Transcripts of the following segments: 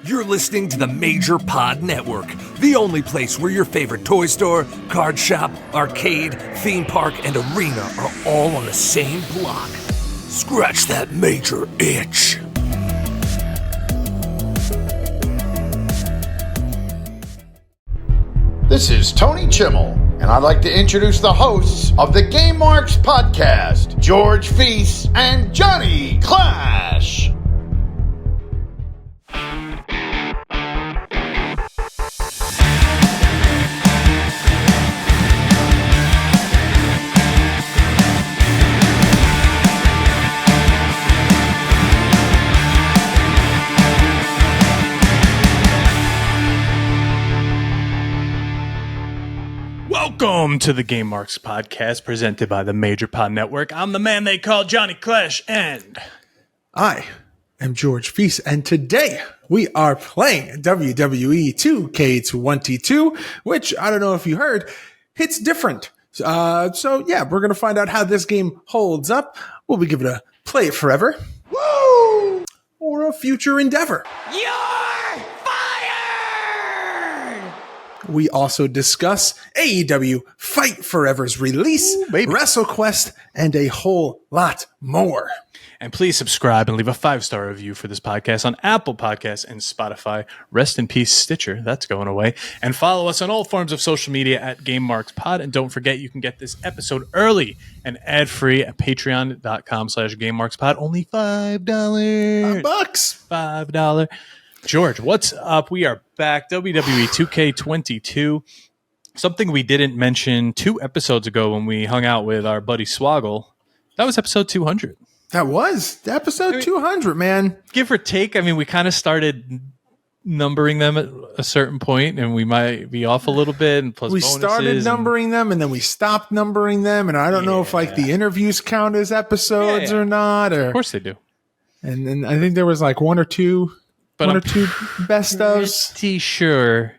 You're listening to the Major Pod Network, the only place where your favorite toy store, card shop, arcade, theme park, and arena are all on the same block. Scratch that major itch. This is Tony Chimmel, and I'd like to introduce the hosts of the Game Marks podcast, George Feis and Johnny Clash. Welcome to the Game Marks podcast presented by the Major Pod Network. I'm the man they call Johnny Clash, and I am George Feis, and today we are playing WWE 2K22, which I don't know if you heard, it's different. So yeah, we're going to find out how this game holds up. Will we give it a play it forever? Woo! Or a future endeavor? We also discuss AEW Fight Forever's release, WrestleQuest, and a whole lot more. And please subscribe and leave a 5-star review for this podcast on Apple Podcasts and Spotify. Rest in peace, Stitcher. That's going away. And follow us on all forms of social media at Game Marks Pod. And don't forget, you can get this episode early and ad-free at patreon.com/GameMarksPod. Only $5. $5. George, what's up? We are back. WWE 2K22. Something we didn't mention 2 episodes ago when we hung out with our buddy Swoggle. That was episode 200. That was episode 200, man. Give or take. I mean, we kind of started numbering them at a certain point, and we might be off a little bit. And plus, we started numbering them, and then we stopped numbering them. And I don't know if like the interviews count as episodes or not. Or of course they do. And then I think there was like one or two best ofs. Pretty sure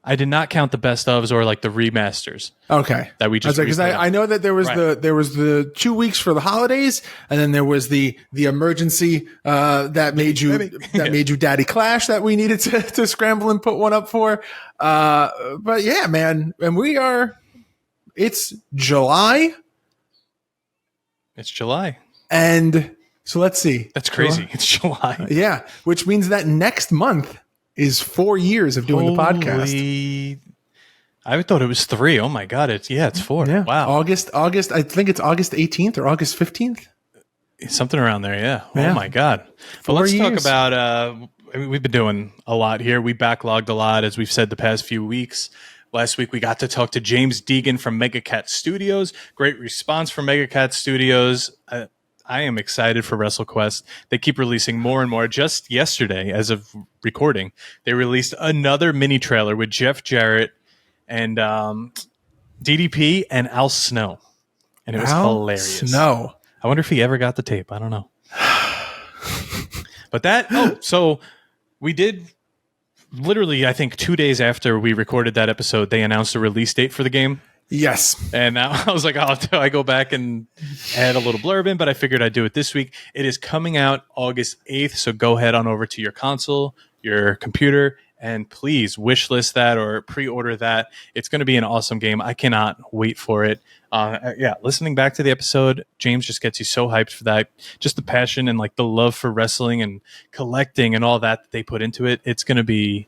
I did not count the best ofs or like the remasters. Okay, that we just because I know that there was the 2 weeks for the holidays, and then there was the emergency that made you Daddy Clash that we needed to scramble and put one up for. But yeah, man, and it's July. It's July, and so let's see. That's crazy. It's July. Yeah, which means that next month is 4 years of doing the podcast. I thought it was 3. Oh my God. It's 4. Yeah. Wow. August, I think it's August 18th or August 15th. Something around there. Yeah. Oh my God. But let's talk about, we've been doing a lot here. We backlogged a lot, as we've said the past few weeks. Last week, we got to talk to James Deegan from MegaCat Studios. Great response from MegaCat Studios. I am excited for WrestleQuest. They keep releasing more and more. Just yesterday, as of recording, they released another mini trailer with Jeff Jarrett and DDP and Al Snow. And it was hilarious. Snow. I wonder if he ever got the tape. I don't know. But so we did literally, I think 2 days after we recorded that episode, they announced a release date for the game. Yes. And now I was like, do I go back and add a little blurb in? But I figured I'd do it this week. It is coming out August 8th. So go ahead on over to your console, your computer, and please wish list that or pre-order that. It's going to be an awesome game. I cannot wait for it. Listening back to the episode, James just gets you so hyped for that. Just the passion and like the love for wrestling and collecting and all that they put into it. It's going to be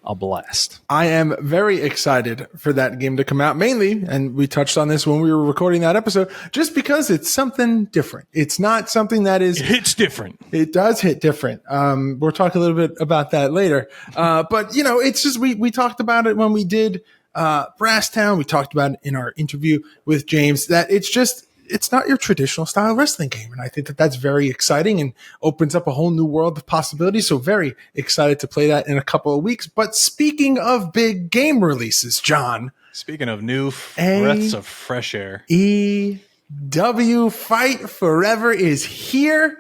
a blast. I am very excited for that game to come out, mainly, and we touched on this when we were recording that episode, just because it's something different. It's not something that is... It hits different. It does hit different. We'll talk a little bit about that later. But, it's just, we talked about it when we did Brasstown. We talked about it in our interview with James, that it's not your traditional style wrestling game. And I think that that's very exciting and opens up a whole new world of possibilities. So very excited to play that in a couple of weeks. But speaking of big game releases, John. Speaking of new breaths of fresh air. AEW Fight Forever is here.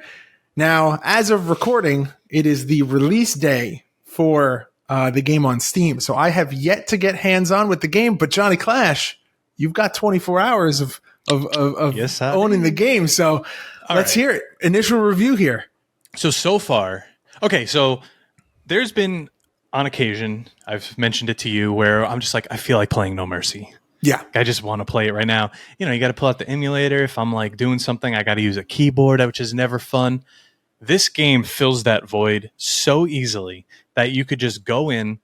Now, as of recording, it is the release day for the game on Steam. So I have yet to get hands-on with the game. But Johnny Clash, you've got 24 hours of owning the game. So let's hear it. Initial review here. So far, okay, so There's been on occasion, I've mentioned it to you, where I'm just like, I feel like playing No Mercy. Yeah. I just want to play it right now. You got to pull out the emulator. If I'm like doing something, I got to use a keyboard, which is never fun. This game fills that void so easily that you could just go in,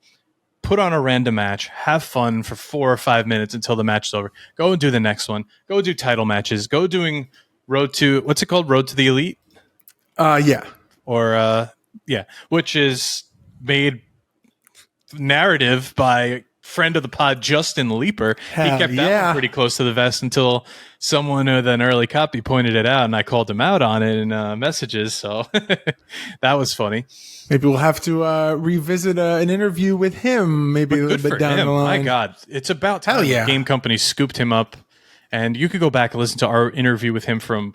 put on a random match, have fun for 4 or 5 minutes until the match is over. Go and do the next one. Go do title matches. Go doing Road to, what's it called? Road to the Elite? Yeah. Or, which is made narrative by friend of the pod, Justin Leeper. He kept that one pretty close to the vest until someone with an early copy pointed it out, and I called him out on it in messages. So that was funny. Maybe we'll have to revisit an interview with him. Maybe a little bit down the line. My God, it's about time. Hell yeah. The game company scooped him up, and you could go back and listen to our interview with him from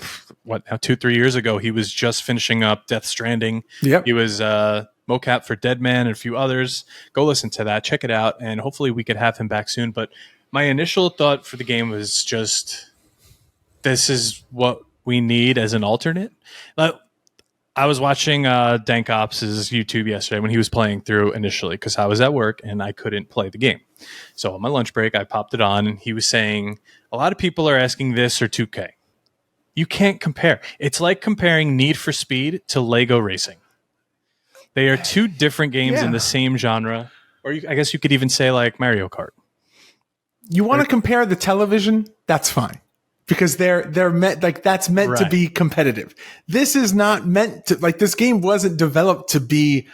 2-3 years ago. He was just finishing up Death Stranding. Yep. He was mocap for Dead Man and a few others. Go listen to that, check it out, and hopefully we could have him back soon. But my initial thought for the game was just, this is what we need as an alternate. I was watching Dank Ops' YouTube yesterday when he was playing through initially because I was at work and I couldn't play the game. So on my lunch break, I popped it on and he was saying, a lot of people are asking this or 2K. You can't compare. It's like comparing Need for Speed to Lego Racing. They are two different games in the same genre. Or I guess you could even say like Mario Kart. You want to compare the television? That's fine. Because they're meant, like, that's meant to be competitive. This is not meant to, like, this game wasn't developed to be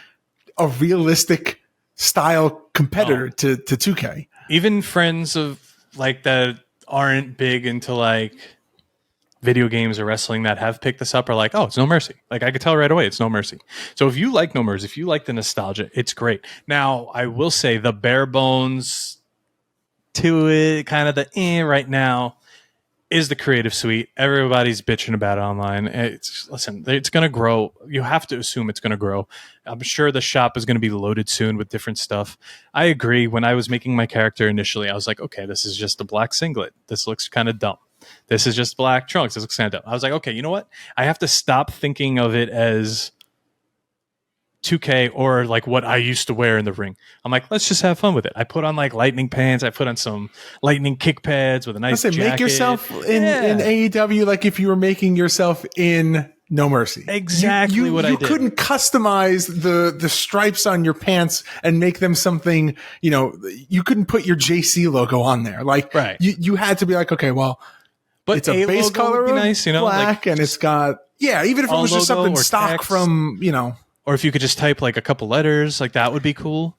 a realistic style competitor to 2K. Even friends of like that aren't big into like video games or wrestling that have picked this up are like, oh, it's No Mercy. Like, I could tell right away it's No Mercy. So if you like No Mercy, if you like the nostalgia, it's great. Now, I will say the bare bones to it, kind of the right now, is the creative suite. Everybody's bitching about it online. It's going to grow. You have to assume it's going to grow. I'm sure the shop is going to be loaded soon with different stuff. I agree. When I was making my character initially, I was like, okay, this is just a black singlet. This looks kind of dumb. This is just black trunks. This looks kind of dumb. I was like, okay, you know what? I have to stop thinking of it as 2K or like what I used to wear in the ring. I'm like, let's just have fun with it. I put on like lightning pants. I put on some lightning kick pads with a nice jacket. Make yourself in AEW like if you were making yourself in No Mercy. Exactly what I did. You couldn't customize the stripes on your pants and make them something, you couldn't put your JC logo on there. Like, you had to be like, okay, well, but it's a base color of nice, black, like, and it's got, even if it was just something stock text, from, Or if you could just type like a couple letters, like that would be cool.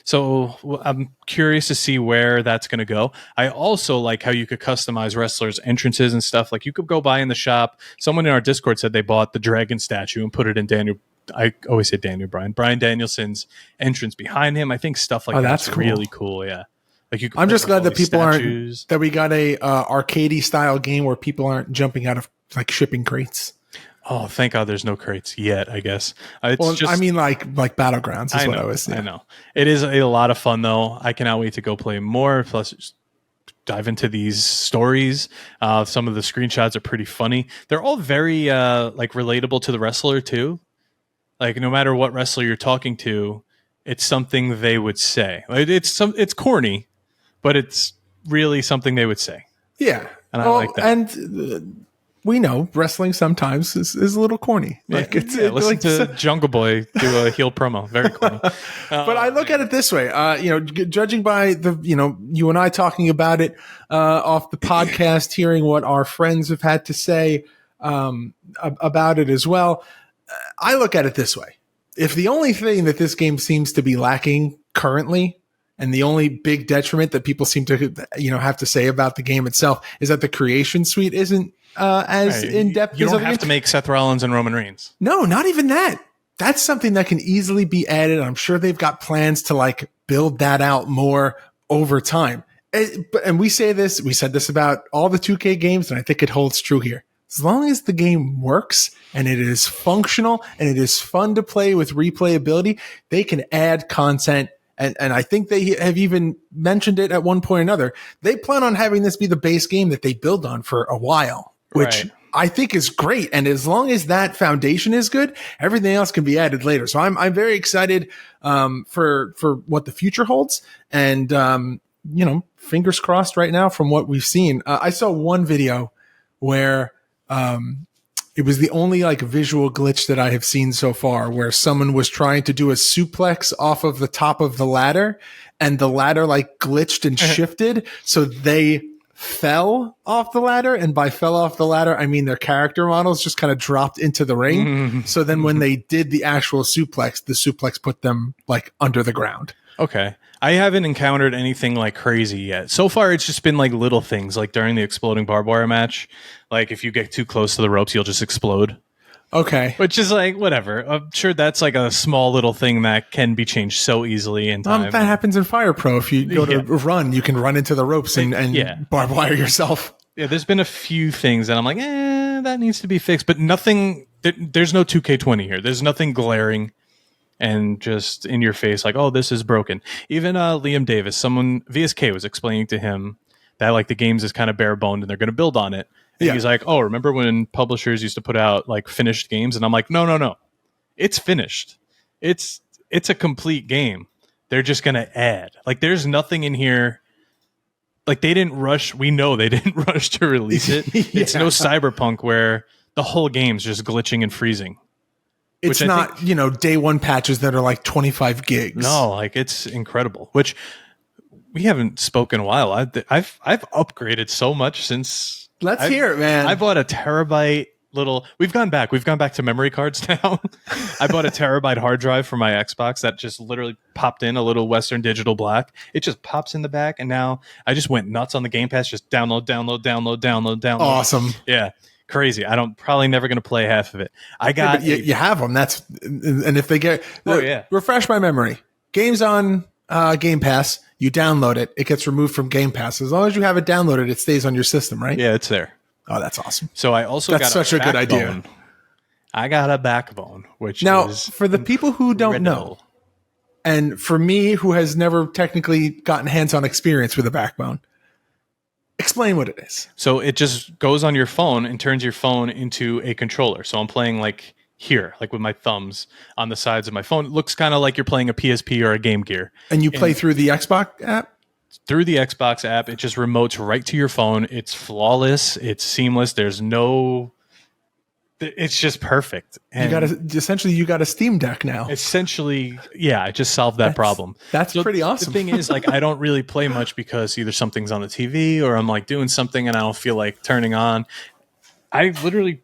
So I'm curious to see where that's going to go. I also like how you could customize wrestlers' entrances and stuff. Like you could go by in the shop. Someone in our Discord said they bought the dragon statue and put it in I always say Brian Danielson's entrance behind him. I think stuff like that's cool. Really cool. Yeah. Like you. I'm just glad that people aren't, that we got a arcadey style game where people aren't jumping out of like shipping crates. Oh, thank God there's no crates yet, I guess. I mean, like Battlegrounds is what I was saying. I know. It is a lot of fun, though. I cannot wait to go play more. Plus, just dive into these stories. Some of the screenshots are pretty funny. They're all very like relatable to the wrestler, too. Like, no matter what wrestler you're talking to, it's something they would say. It's corny, but it's really something they would say. Yeah. And I like that. And we know wrestling sometimes is a little corny. Like listen to Jungle Boy do a heel promo. Very corny. But I look at it this way, judging by the, you and I talking about it off the podcast, hearing what our friends have had to say about it as well. I look at it this way. If the only thing that this game seems to be lacking currently, and the only big detriment that people seem to, have to say about the game itself is that the creation suite isn't as in-depth as you don't have to make Seth Rollins and Roman Reigns. No, not even that. That's something that can easily be added. I'm sure they've got plans to like build that out more over time. And we said this about all the 2K games, and I think it holds true here. As long as the game works and it is functional and it is fun to play with replayability, they can add content. And I think they have even mentioned it at one point or another. They plan on having this be the base game that they build on for a while, which I think is great. And as long as that foundation is good, everything else can be added later. So I'm very excited for what the future holds. And fingers crossed right now from what we've seen. I saw one video where it was the only like visual glitch that I have seen so far, where someone was trying to do a suplex off of the top of the ladder, and the ladder like glitched and shifted, so they fell off the ladder. And by fell off the ladder, I mean their character models just kind of dropped into the ring. So then when they did the actual suplex, the suplex put them like under the ground. Okay. I haven't encountered anything like crazy yet. So far, it's just been like little things, like during the exploding barbed wire match. Like if you get too close to the ropes, you'll just explode. Okay. Which is like, whatever. I'm sure that's like a small little thing that can be changed so easily in time. That happens in Fire Pro. If you go to run, you can run into the ropes and barbed wire yourself. Yeah, there's been a few things that I'm like, that needs to be fixed. But nothing, there's no 2K20 here. There's nothing glaring and just in your face, like, oh, this is broken. Even Liam Davis, someone, VSK was explaining to him that like the games is kind of bare boned and they're going to build on it. And he's like, oh, remember when publishers used to put out like finished games? And I'm like, no. It's finished. It's a complete game. They're just going to add. Like, there's nothing in here. Like, they didn't rush. We know they didn't rush to release it. It's no Cyberpunk where the whole game's just glitching and freezing. It's not, day one patches that are like 25 gigs. No, like it's incredible. Which we haven't spoken in a while. I've upgraded so much since. Let's hear it, man. I bought a terabyte little. We've gone back to memory cards now. I bought a terabyte hard drive for my Xbox that just literally popped in a little Western Digital Black. It just pops in the back, and now I just went nuts on the Game Pass. Just download. Awesome. Yeah. Crazy. Probably never going to play half of it. I got you have them. And if they get refresh my memory. Games on Game Pass, you download it. It gets removed from Game Pass. As long as you have it downloaded, it stays on your system, right? Yeah, it's there. Oh, that's awesome. So I also got such a good idea. I got a backbone, which now is for the people who don't know, and for me who has never technically gotten hands-on experience with a backbone. Explain what it is. So it just goes on your phone and turns your phone into a controller. So I'm playing like here, like with my thumbs on the sides of my phone. It looks kind of like you're playing a PSP or a Game Gear. And you play through the Xbox app? Through the Xbox app. It just remotes right to your phone. It's flawless. It's seamless. It's just perfect. And you got a Steam Deck now. Essentially, yeah, I just solved that problem. That's pretty awesome. The thing is, like, I don't really play much because either something's on the TV or I'm like doing something and I don't feel like turning on. I literally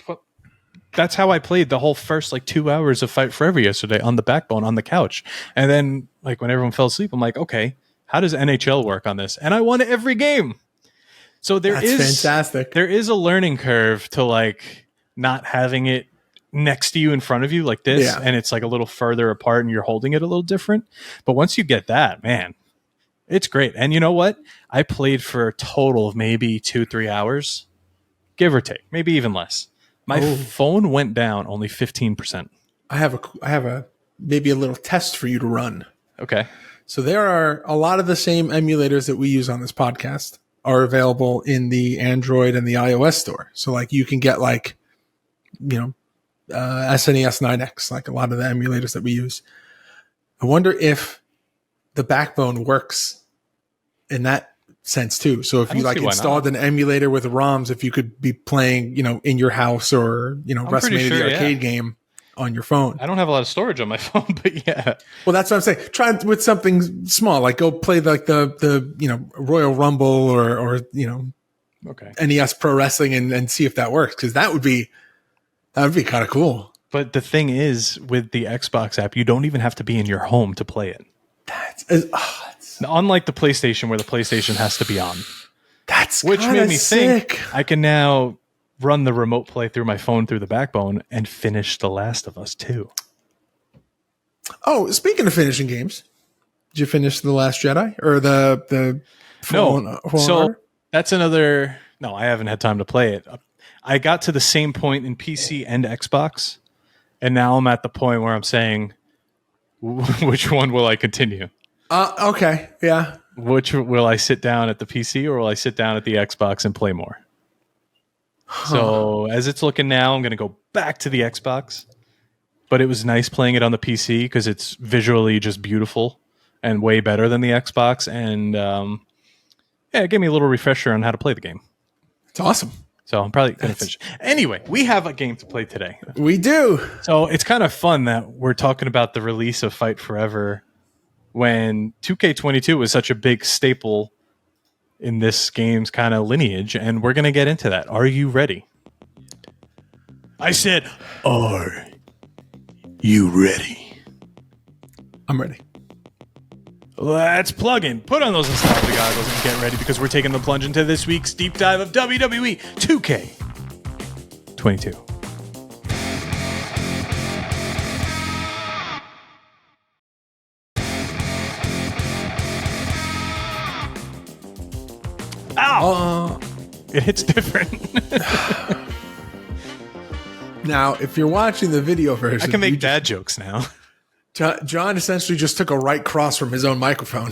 that's how I played the whole first like 2 hours of Fight Forever yesterday on the backbone on the couch. And then like when everyone fell asleep, I'm like, okay, how does NHL work on this? And I won every game. So that's fantastic. There is a learning curve to like not having it next to you in front of you like this, and it's like a little further apart and you're holding it a little different. But once you get that, man, it's great. And you know what? I played for a total of maybe 2-3 hours, give or take, maybe even less. My phone went down only 15%. I have a maybe a little test for you to run. Okay. So there are a lot of the same emulators that we use on this podcast are available in the Android and the iOS store. So like you can get like, SNES 9X, like a lot of the emulators that we use. I wonder if the backbone works in that sense too. So if you like installed an emulator with ROMs, if you could be playing, in your house or, WrestleMania the arcade game on your phone. I don't have a lot of storage on my phone, but yeah. Well, that's what I'm saying. Try with something small, like go play like the Royal Rumble or NES Pro Wrestling and see if that works. Cause that would be kind of cool. But the thing is, with the Xbox app, you don't even have to be in your home to play it. Unlike the PlayStation, where the PlayStation has to be on. Which made me think I can now run the remote play through my phone through the backbone and finish The Last of Us 2. Oh, speaking of finishing games, did you finish The Last Jedi or the No. So that's another. No, I haven't had time to play it. I got to the same point in PC and Xbox, and now I'm at the point where I'm saying, which one will I continue? Okay, yeah. Which will I sit down at the PC or will I sit down at the Xbox and play more? So as it's looking now, I'm going to go back to the Xbox. But it was nice playing it on the PC because it's visually just beautiful and way better than the Xbox. And it gave me a little refresher on how to play the game. It's awesome. So I'm probably going to finish. Anyway, we have a game to play today. We do. So it's kind of fun that we're talking about the release of Fight Forever when 2K22 was such a big staple in this game's kind of lineage. And we're going to get into that. Are you ready? I said, are you ready? I'm ready. Let's plug in. Put on those nostalgia goggles and get ready because we're taking the plunge into this week's deep dive of WWE 2K22. Ow! It hits different. Now, if you're watching the video version, I can make dad jokes now. John essentially just took a right cross from his own microphone.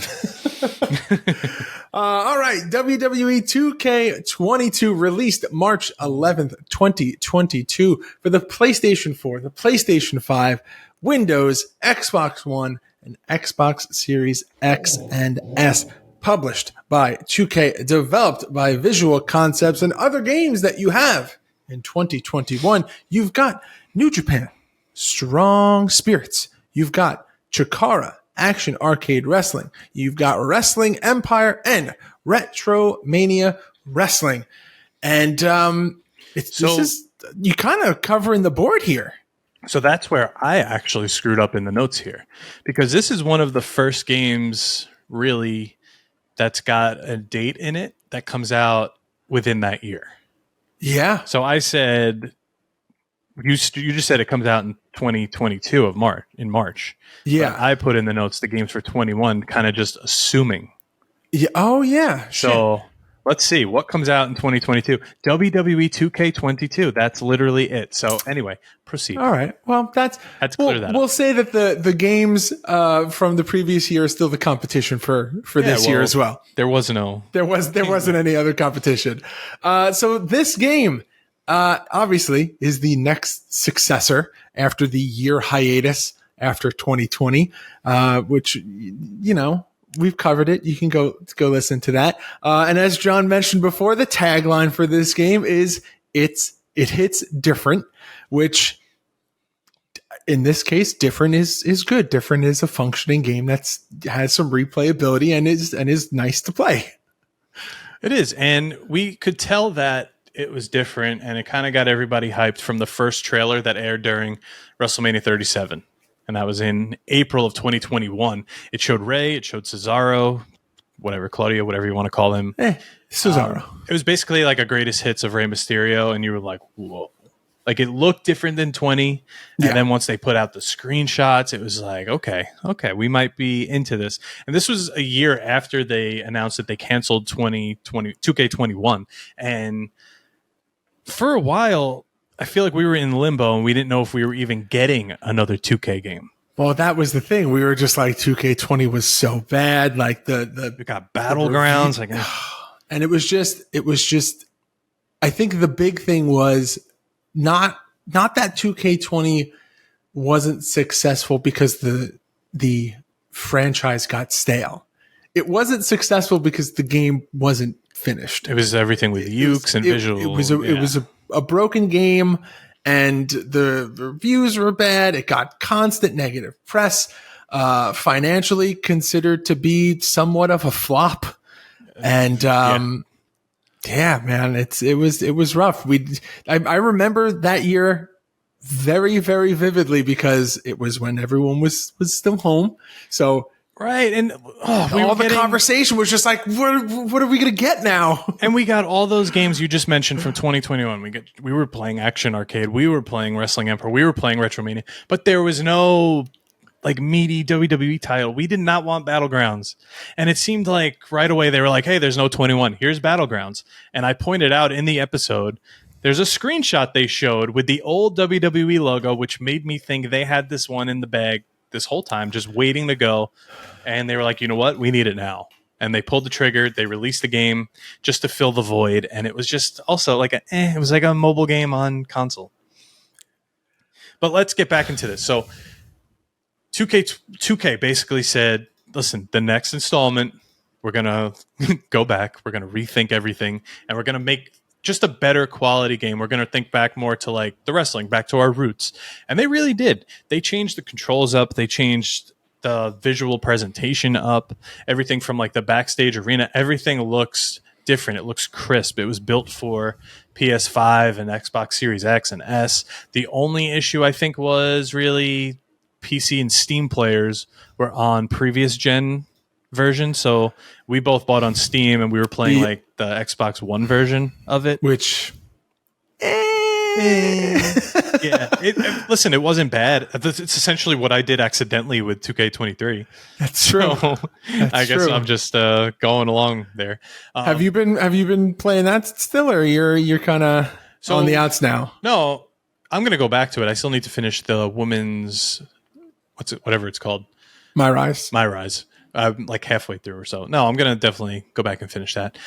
All right. WWE 2K22 released March 11th, 2022 for the PlayStation 4, the PlayStation 5, Windows, Xbox One, and Xbox Series X and S. Published by 2K, developed by Visual Concepts and other games that you have in 2021. You've got New Japan, Strong Spirits. You've got Chikara, Action Arcade Wrestling. You've got Wrestling Empire and Retro Mania Wrestling. And this is you kind of covering the board here. So that's where I actually screwed up in the notes here. Because this is one of the first games, really, that's got a date in it that comes out within that year. Yeah. So I said... You just said it comes out in 2022 in March. Yeah. But I put in the notes the games for 21, kind of just assuming. Yeah. Oh, yeah. So let's see what comes out in 2022. WWE 2K22. That's literally it. So anyway, proceed. All right. Well, had to clear that up. We'll say that the games from the previous year are still the competition for this year as well. There wasn't any other competition. So this game. Obviously is the next successor after the year hiatus after 2020, which, you know, we've covered it. You can go listen to that. And as John mentioned before, the tagline for this game is it hits different, which in this case, different is good. Different is a functioning game has some replayability and is nice to play. It is. And we could tell that it was different, and it kind of got everybody hyped from the first trailer that aired during WrestleMania 37, and that was in April of 2021. It showed Rey, it showed Cesaro, Claudio, whatever you want to call him. Cesaro. It was basically like a greatest hits of Rey Mysterio, and you were like, whoa. Like, it looked different than 20, and then once they put out the screenshots, it was like, okay, we might be into this. And this was a year after they announced that they canceled 2K21, and for a while, I feel like we were in limbo and we didn't know if we were even getting another 2K game. Well, that was the thing. We were just like 2K20 was so bad. Like we got Battlegrounds, and it was just. I think the big thing was not that 2K20 wasn't successful because the franchise got stale. It wasn't successful because the game wasn't finished. It was everything with ukes and visual. It was a broken game, and the reviews were bad. It got constant negative press. Financially considered to be somewhat of a flop, and man, it was rough. I remember that year very, very vividly because it was when everyone was still home. So. Right, and all the conversation was just like, what are we going to get now? And we got all those games you just mentioned from 2021. We were playing Action Arcade, we were playing Wrestling Empire, we were playing Retromania, but there was no like meaty WWE title. We did not want Battlegrounds, and it seemed like right away they were like, "Hey, there's no 21. Here's Battlegrounds." And I pointed out in the episode, there's a screenshot they showed with the old WWE logo, which made me think they had this one in the bag this whole time, just waiting to go. And they were like, you know what? We need it now. and they pulled the trigger. They released the game just to fill the void, and it was just also like it was like a mobile game on console. But let's get back into this. So 2K basically said, listen, the next installment, we're going to go back. We're going to rethink everything, and we're going to make just a better quality game. We're going to think back more to like the wrestling, back to our roots. And they really did. They changed the controls up. They changed the visual presentation up. Everything from like the backstage arena, everything looks different. It looks crisp. It was built for PS5 and Xbox Series X and S. The only issue I think was really PC and Steam players were on previous gen version. So we both bought on Steam and we were playing like the Xbox One version of it. Which listen, it wasn't bad. It's essentially what I did accidentally with 2K23. That's true. So I guess I'm just going along there. Have you been playing that still, or you're kind of on the outs now? No, I'm gonna go back to it. I still need to finish the woman's whatever it's called. My Rise. I'm like halfway through or so. No, I'm gonna definitely go back and finish that.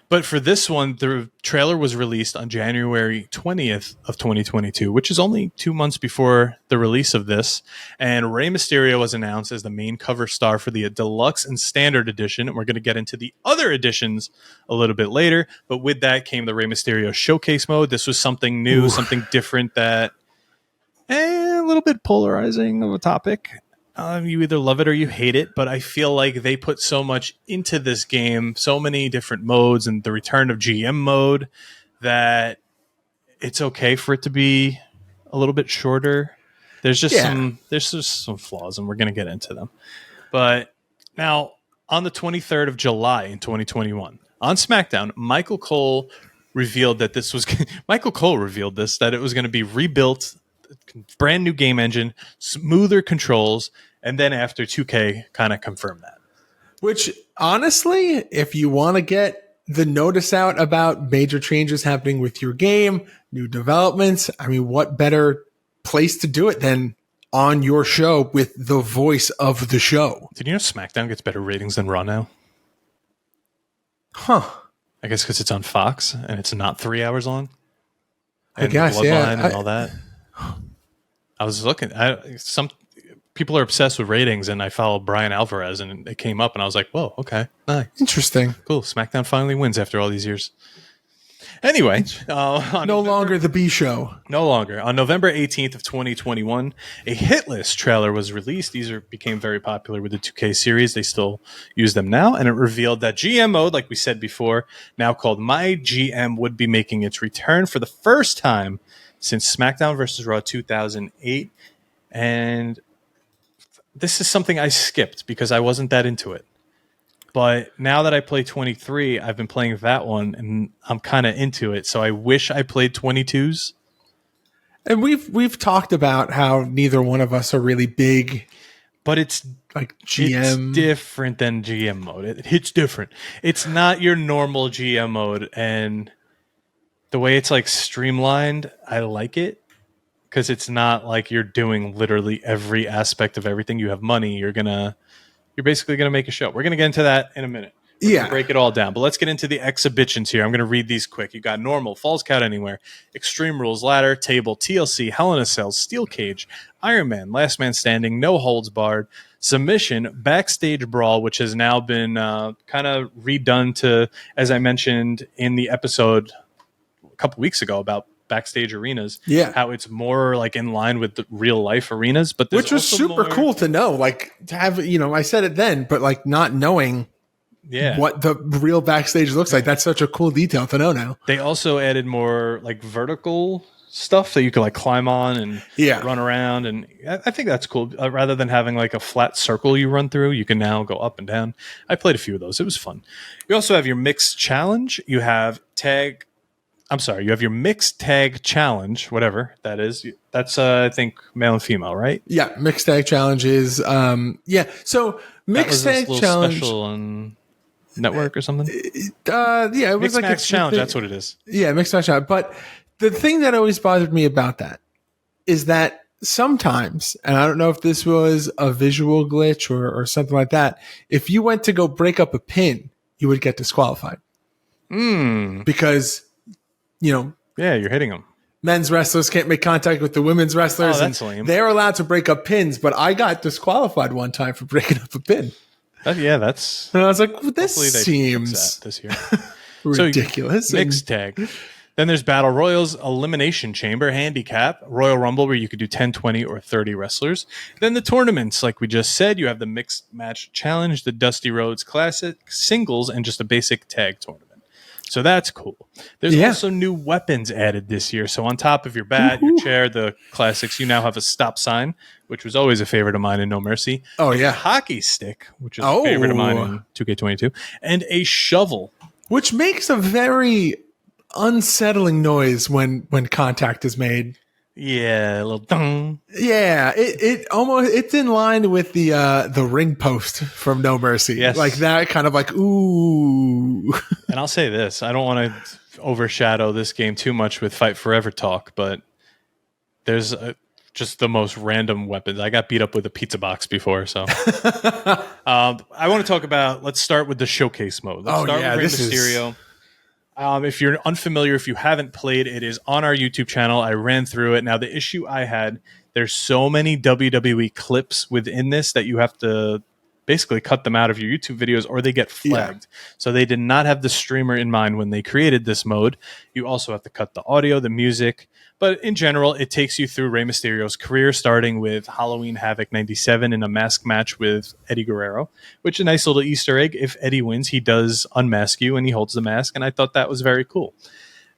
But for this one, the trailer was released on January 20th of 2022, which is only 2 months before the release of this. And Rey Mysterio was announced as the main cover star for the Deluxe and Standard Edition. And we're going to get into the other editions a little bit later. But with that came the Rey Mysterio Showcase mode. This was something new, something different that a little bit polarizing of a topic. You either love it or you hate it, but I feel like they put so much into this game, so many different modes and the return of GM mode, that it's okay for it to be a little bit shorter. There's just some flaws, and we're going to get into them. But now, on the 23rd of July in 2021, on SmackDown, Michael Cole revealed that that it was going to be rebuilt, brand new game engine, smoother controls, and then after 2K kind of confirmed that. Which, honestly, if you want to get the notice out about major changes happening with your game, new developments, I mean, what better place to do it than on your show with the voice of the show? Did you know SmackDown gets better ratings than Raw now? Huh. I guess because it's on Fox and it's not 3 hours long. I guess, yeah. And all that. I was looking. Some people are obsessed with ratings, and I followed Brian Alvarez, and it came up, and I was like, "Whoa, okay, nice, interesting, cool." SmackDown finally wins after all these years. Anyway, no longer the B show. No longer. On November 18th of 2021, a hit list trailer was released. These became very popular with the 2K series. They still use them now, and it revealed that GM mode, like we said before, now called My GM, would be making its return for the first time since SmackDown vs. Raw 2008. And this is something I skipped because I wasn't that into it. But now that I play 23, I've been playing that one, and I'm kind of into it. So I wish I played 22s. And we've talked about how neither one of us are really big. But it's like GM. It's different than GM mode. It hits different. It's not your normal GM mode, and the way it's like streamlined, I like it because it's not like you're doing literally every aspect of everything. You have money. You're basically gonna make a show. We're gonna get into that in a minute. We're gonna break it all down, but let's get into the exhibitions here. I'm gonna read these quick. You got normal, Falls Count Anywhere, Extreme Rules, Ladder, Table, TLC, Hell in a Cell, Steel Cage, Iron Man, Last Man Standing, No Holds Barred, Submission, Backstage Brawl, which has now been kind of redone to, as I mentioned in the episode couple weeks ago about backstage arenas, how it's more like in line with the real life arenas, but which was super cool to know, like to have, I said it then, but like not knowing what the real backstage looks like. That's such a cool detail to know now. They also added more like vertical stuff that you can like climb on and run around, and I think that's cool. Rather than having like a flat circle you run through, you can now go up and down. I played a few of those. It was fun. You also have your mixed challenge. You have you have your mixed tag challenge, whatever that is. That's, I think, male and female, right? Yeah, mixed tag challenge is, So mixed tag challenge. Special on network or something? It was mixed like match challenge. That's what it is. Yeah, mixed match challenge. But the thing that always bothered me about that is that sometimes, and I don't know if this was a visual glitch or something like that, if you went to go break up a pin, you would get disqualified. Because, yeah, you're hitting them. Men's wrestlers can't make contact with the women's wrestlers. That's lame. They're allowed to break up pins, but I got disqualified one time for breaking up a pin. That's. And I was like, well, this seems this year. ridiculous. So, mixed tag. Then there's Battle Royals, Elimination Chamber, Handicap, Royal Rumble, where you could do 10, 20, or 30 wrestlers. Then the tournaments, like we just said, you have the Mixed Match Challenge, the Dusty Rhodes Classic, Singles, and just a basic tag tournament. So that's cool. There's also new weapons added this year. So on top of your bat, your chair, the classics, you now have a stop sign, which was always a favorite of mine in No Mercy. Oh, yeah. A hockey stick, which is a favorite of mine in 2K22. And a shovel. Which makes a very unsettling noise when contact is made. Yeah, a little dong. Yeah, it's in line with the ring post from No Mercy. Yes. Like that kind of like ooh. And I'll say this, I don't want to overshadow this game too much with Fight Forever talk, but there's just the most random weapons. I got beat up with a pizza box before, so I want to talk about. Let's start with the showcase mode. Let's start with Rey Mysterio. If you're unfamiliar, if you haven't played, it is on our YouTube channel. I ran through it. Now, the issue I had, there's so many WWE clips within this that you have to basically cut them out of your YouTube videos or they get flagged. So they did not have the streamer in mind when they created this mode. You also have to cut the audio, the music. But in general, it takes you through Rey Mysterio's career, starting with Halloween Havoc 97 in a mask match with Eddie Guerrero, which is a nice little Easter egg. If Eddie wins, he does unmask you and he holds the mask. And I thought that was very cool.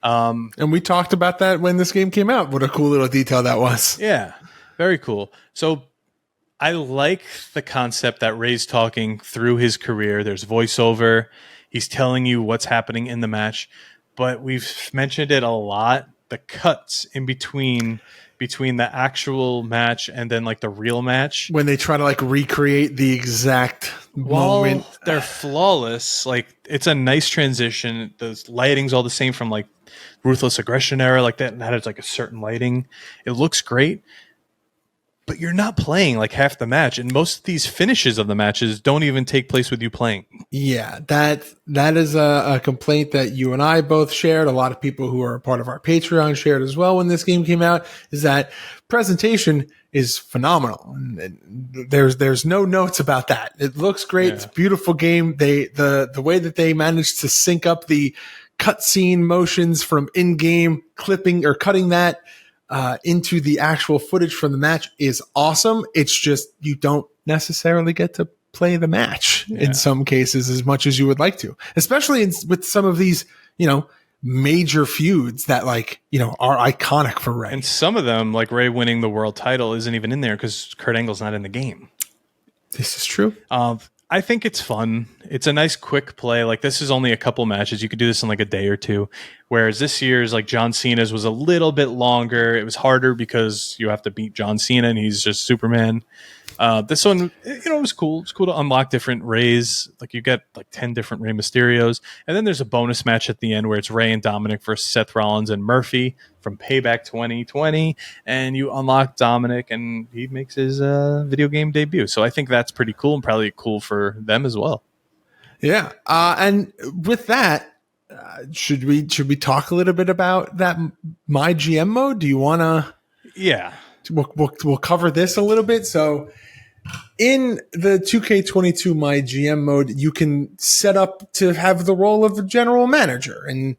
And we talked about that when this game came out. What a cool little detail that was. Yeah, very cool. So I like the concept that Rey's talking through his career. There's voiceover. He's telling you what's happening in the match. But we've mentioned it a lot. The cuts in between the actual match and then like the real match, when they try to like recreate the exact moment, they're flawless. Like it's a nice transition. The lighting's all the same from like Ruthless Aggression era, like that has like a certain lighting. It looks great, but you're not playing like half the match, and most of these finishes of the matches don't even take place with you playing. Yeah, that is a complaint that you and I both shared. A lot of people who are a part of our Patreon shared as well when this game came out, is that presentation is phenomenal. And there's no notes about that. It looks great. Yeah. It's a beautiful game. The way that they managed to sync up the cutscene motions from in-game clipping or cutting that into the actual footage from the match is awesome. It's just you don't necessarily get to play the match in some cases as much as you would like to, especially with some of these, major feuds that are iconic for Rey. And some of them, like Rey winning the world title, isn't even in there because Kurt Angle's not in the game. This is true. I think it's fun. It's a nice quick play. Like this is only a couple matches. You could do this in like a day or two. Whereas this year's like John Cena's was a little bit longer. It was harder because you have to beat John Cena and he's just Superman. This one, it was cool. It's cool to unlock different Reys. Like you get like 10 different Rey Mysterios. And then there's a bonus match at the end where it's Rey and Dominic versus Seth Rollins and Murphy from Payback 2020. And you unlock Dominic and he makes his video game debut. So I think that's pretty cool and probably cool for them as well. Yeah. And with that, should we talk a little bit about that My GM mode? Do you want to? Yeah. We'll cover this a little bit. So in the 2K22 My GM mode, you can set up to have the role of a general manager. And,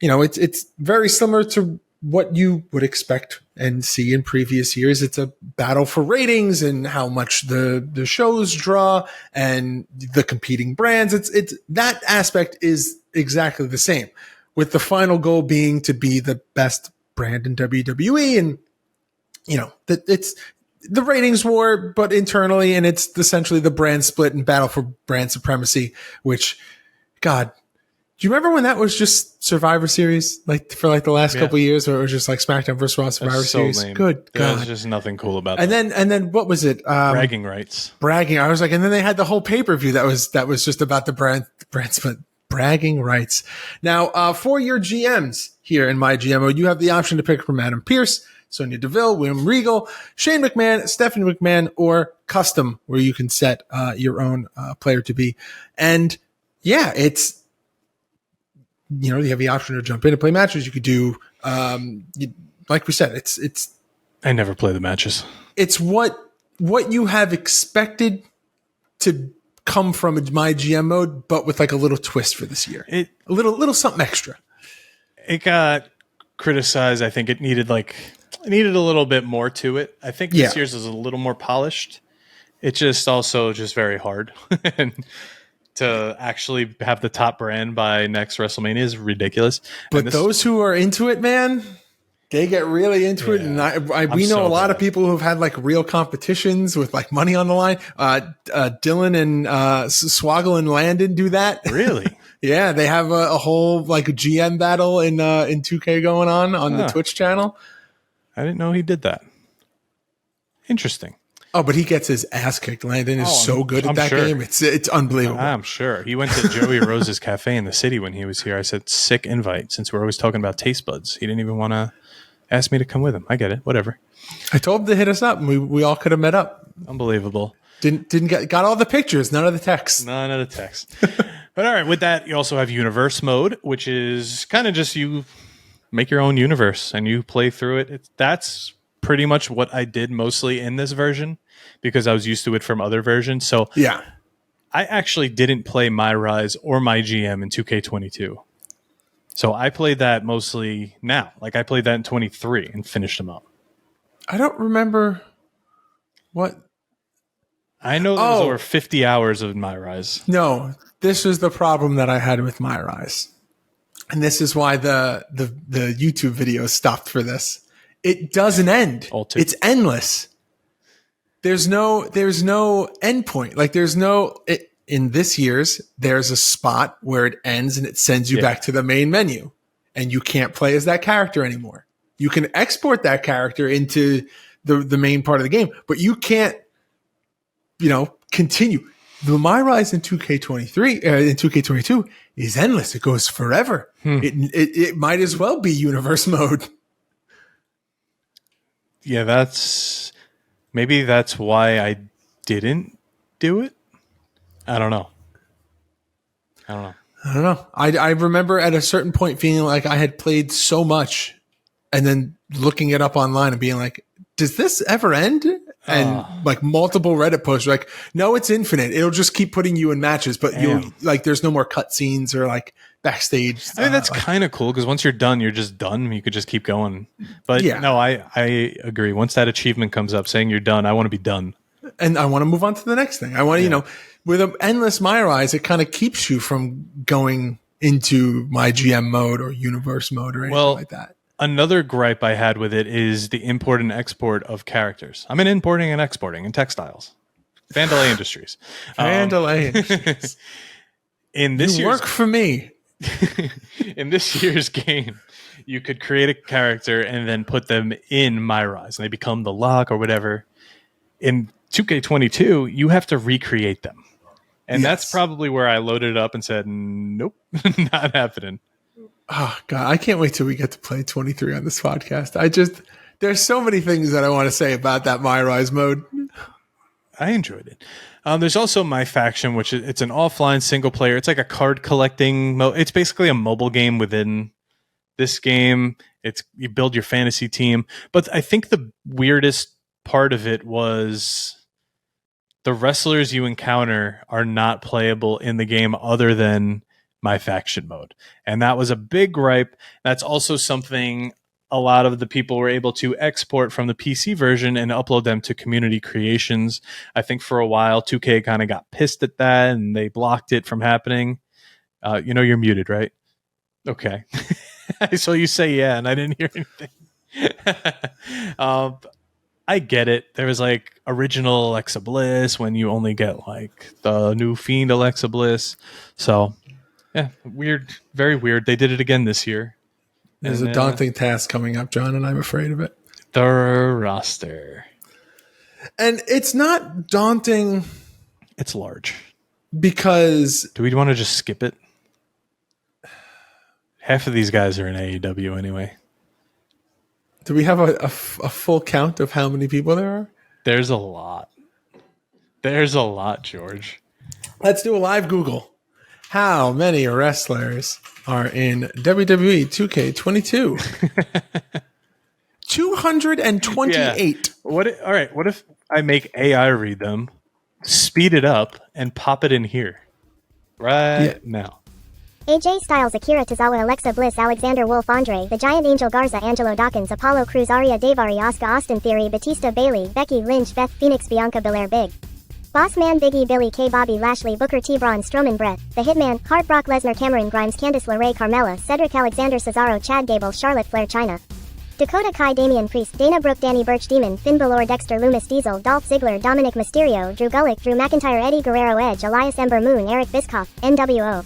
it's very similar to what you would expect and see in previous years. It's a battle for ratings and how much the shows draw and the competing brands. It's that aspect is exactly the same, with the final goal being to be the best brand in WWE. And, that it's the ratings war, but internally, and it's essentially the brand split and battle for brand supremacy, which, God, do you remember when that was just Survivor Series, like for like the last couple of years, or it was just like SmackDown versus Raw Survivor Series? Lame. Good God, there's just nothing cool about that. And then what was it? Bragging rights. Bragging. I was like, and then they had the whole pay-per-view that was just about the brand split. Bragging rights. Now, for your GMs here in My GM mode, you have the option to pick from Adam Pearce, Sonya Deville, William Regal, Shane McMahon, Stephanie McMahon, or custom, where you can set your own player to be. And yeah, it's, you have the option to jump in and play matches. You could do, like we said, it's. I never play the matches. It's what you have expected to come from my GM mode, but with like a little twist for this year. A little something extra. It got criticized. I think it needed a little bit more to it. I think this year's is a little more polished. It's just also just very hard. And to actually have the top brand by next WrestleMania is ridiculous. But those who are into it, man, they get really into it. And we know a lot of people who've had like real competitions with like money on the line. Dylan and Swoggle and Landon do that. Really? Yeah, they have a whole like GM battle in 2K going on the Twitch channel. I didn't know he did that. Interesting. Oh, but he gets his ass kicked. Landon is so good at that game. It's unbelievable. I'm sure. He went to Joey Rose's Cafe in the city when he was here. I said, sick invite, since we're always talking about taste buds. He didn't even want to ask me to come with him. I get it. Whatever. I told him to hit us up, and we all could have met up. Unbelievable. Got all the pictures, none of the text. None of the text. But all right, with that, you also have universe mode, which is kind of just you make your own universe and you play through it. That's pretty much what I did mostly in this version because I was used to it from other versions. So yeah, I actually didn't play My Rise or My GM in 2K22. So I played that mostly now. Like I played that in 23 and finished them up. I don't remember what. I know there was over 50 hours of My Rise. No, this was the problem that I had with My Rise. And this is why the YouTube video stopped for this. It doesn't end. It's endless. There's no end point. Like in this year's, there's a spot where it ends and it sends you back to the main menu and you can't play as that character anymore. You can export that character into the main part of the game, but you can't, continue. The My Rise in 2K23, in 2K22 is endless. It goes forever. It might as well be universe mode. Yeah, maybe that's why I didn't do it. I don't know. I remember at a certain point feeling like I had played so much and then looking it up online and being like, does this ever end? And like multiple Reddit posts were like, no, it's infinite. It'll just keep putting you in matches, but there's no more cutscenes or like backstage. I mean, that's kind of cool because once you're done, you're just done. You could just keep going. But no, I agree. Once that achievement comes up saying you're done, I want to be done. And I want to move on to the next thing. I want to, with an endless My Rise, it kind of keeps you from going into my GM mode or universe mode or anything like that. Another gripe I had with it is the import and export of characters. I'm in importing and exporting in textiles. Vandalay Industries. Vandalay Industries. You work for me. In this year's game, you could create a character and then put them in My Rise, and they become the lock or whatever. In 2K22, you have to recreate them. And that's probably where I loaded it up and said, nope, not happening. Oh, God, I can't wait till we get to play 23 on this podcast. There's so many things that I want to say about that My Rise mode. I enjoyed it. There's also My Faction, which it's an offline single player. It's like a card collecting mode. It's basically a mobile game within this game. You build your fantasy team. But I think the weirdest part of it was the wrestlers you encounter are not playable in the game other than My Faction mode. And that was a big gripe. That's also something a lot of the people were able to export from the PC version and upload them to community creations. I think for a while 2K kind of got pissed at that and they blocked it from happening. You're muted, right? Okay. So you say yeah, and I didn't hear anything. I get it. There was like original Alexa Bliss when you only get like the new Fiend Alexa Bliss. So yeah, weird, very weird. They did it again this year. There's a daunting task coming up, John, and I'm afraid of it. The roster. And it's not daunting. It's large. Because... Do we want to just skip it? Half of these guys are in AEW anyway. Do we have a full count of how many people there are? There's a lot. There's a lot, George. Let's do a live Google. How many wrestlers are in WWE 2K22? 228. All right. What if I make AI read them, speed it up, and pop it in here now? AJ Styles, Akira Tozawa, Alexa Bliss, Alexander Wolf, Andre, The Giant, Angel Garza, Angelo Dawkins, Apollo Crews, Arya Daivari, Asuka, Austin Theory, Batista, Bailey, Becky Lynch, Beth Phoenix, Bianca Belair, Big Boss Man, Biggie, Billy Kay, Bobby Lashley, Booker T, Braun Strowman, Brett, The Hitman, Hart, Brock Lesnar, Cameron Grimes, Candice LeRae, Carmella, Cedric Alexander, Cesaro, Chad Gable, Charlotte Flair, Chyna, Dakota Kai, Damian Priest, Dana Brooke, Danny Burch, Demon, Finn Balor, Dexter Lumis, Diesel, Dolph Ziggler, Dominic Mysterio, Drew Gulak, Drew McIntyre, Eddie Guerrero, Edge, Elias Ember Moon, Eric Bischoff, NWO.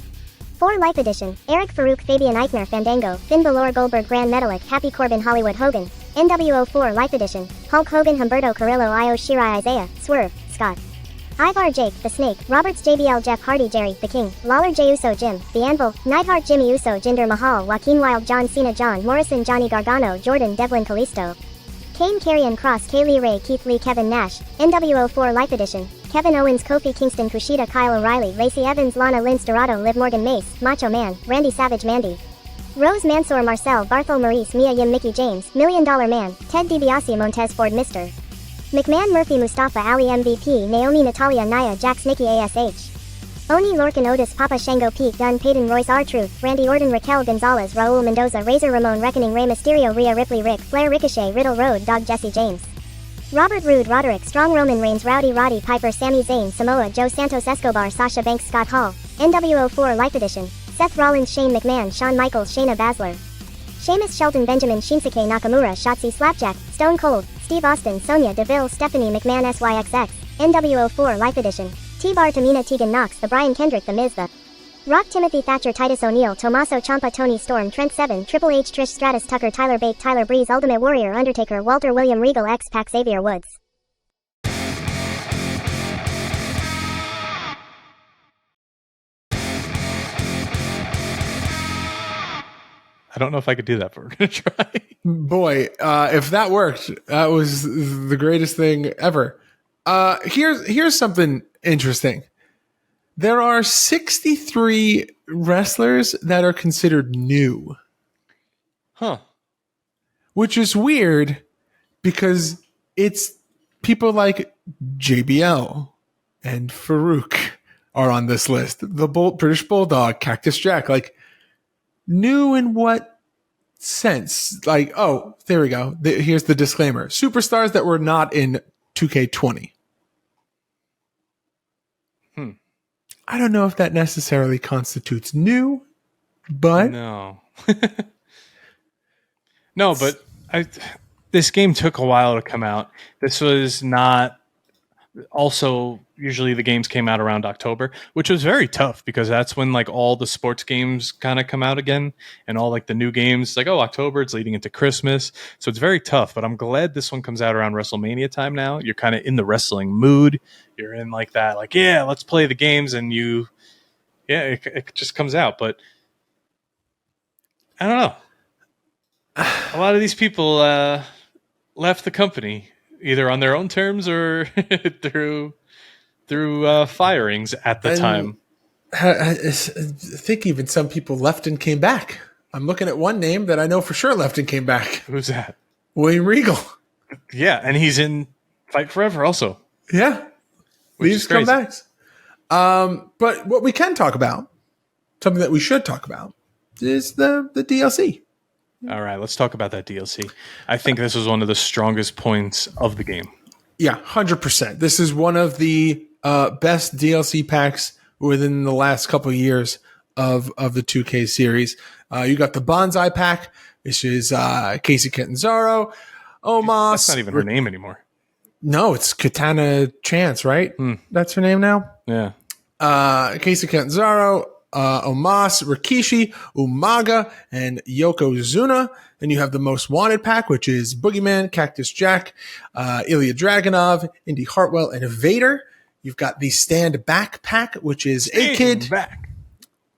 4 Life Edition, Eric Farouk, Fabian Eichner, Fandango, Finn Balor, Goldberg, Grand Metalik, Happy Corbin, Hollywood Hogan, NWO 4 Life Edition, Hulk Hogan, Humberto Carrillo, Io Shirai, Isaiah, Swerve, Scott, Ivar, Jake, The Snake, Roberts, JBL, Jeff Hardy, Jerry, The King, Lawler, Jey Uso, Jim, The Anvil, Neidhart, Jimmy Uso, Jinder Mahal, Joaquin Wilde, John Cena, John Morrison, Johnny Gargano, Jordan, Devlin Kalisto, Kane, Karrion Kross, Kaylee Ray, Keith Lee, Kevin Nash, NWO 4 Life Edition, Kevin Owens, Kofi Kingston, Kushida, Kyle O'Reilly, Lacey Evans, Lana Lince Dorado, Liv Morgan, Mace, Macho Man, Randy Savage, Mandy, Rose, Mansoor, Marcel, Barthol, Maurice, Mia Yim, Mickey James, $1 Million Man, Ted DiBiase, Montez Ford, Mr. McMahon, Murphy, Mustafa, Ali, MVP, Naomi, Natalia, Naya, Jax, Nikki, ASH. Oni, Lorcan, Otis, Papa, Shango, Pete, Dunn, Peyton, Royce, R-Truth, Randy Orton, Raquel, Gonzalez, Raul Mendoza, Razor Ramon, Reckoning, Rey Mysterio, Rhea Ripley, Rick Flair, Ricochet, Riddle, Road Dogg, Jesse James, Robert Roode, Roderick, Strong, Roman Reigns, Rowdy, Roddy Piper, Sami Zayn, Samoa Joe, Santos Escobar, Sasha Banks, Scott Hall, NWO 4 Life Edition, Seth Rollins, Shane McMahon, Shawn Michaels, Shayna Baszler, Sheamus, Shelton Benjamin, Shinsuke Nakamura, Shotzi, Slapjack, Stone Cold, Steve Austin, Sonya Deville, Stephanie McMahon, SYXX, NWO 4 Life Edition, T-Bar, Tamina, Tegan Knox, The Brian Kendrick, The Miz, The Rock, Timothy Thatcher, Titus O'Neil, Tommaso Ciampa, Tony Storm, Trent Seven, Triple H, Trish Stratus, Tucker, Tyler Bate, Tyler Breeze, Ultimate Warrior, Undertaker, Walter William Regal, X-Pac, Xavier Woods. I don't know if I could do that, but we're going to try. Boy, if that worked, that was the greatest thing ever. Here's something interesting. There are 63 wrestlers that are considered new. Huh. Which is weird because it's people like JBL and Farouk are on this list. The British Bulldog, Cactus Jack, like new in what sense? Like, oh, there we go. Here's the disclaimer. Superstars that were not in 2K20. I don't know if that necessarily constitutes new, but no. No, but this game took a while to come out. This was not also usually the games came out around October, which was very tough because that's when like all the sports games kind of come out again and all like the new games like, oh, October, it's leading into Christmas. So it's very tough, but I'm glad this one comes out around WrestleMania time now. You're kind of in the wrestling mood. You're in like that, like, yeah, let's play the games. And it just comes out. But I don't know. A lot of these people left the company either on their own terms or through firings at the time. I think even some people left and came back. I'm looking at one name that I know for sure left and came back. Who's that? William Regal. Yeah, and he's in Fight Forever also. Yeah. These comebacks. But what we can talk about, something that we should talk about, is the DLC. All right, let's talk about that DLC. I think this was one of the strongest points of the game. Yeah, 100%. This is one of the best DLC packs within the last couple of years of the 2K series. You got the Bonsai pack, which is Casey Catanzaro, Omos. That's not even her name anymore. No, it's Katana Chance, right? That's her name now? Yeah. Casey Catanzaro, Omos, Rikishi, Umaga, and Yokozuna. Then you have the Most Wanted pack, which is Boogeyman, Cactus Jack, Ilya Dragunov, Indy Hartwell, and Vader. You've got the Stand Back pack, which is A-Kid. Back.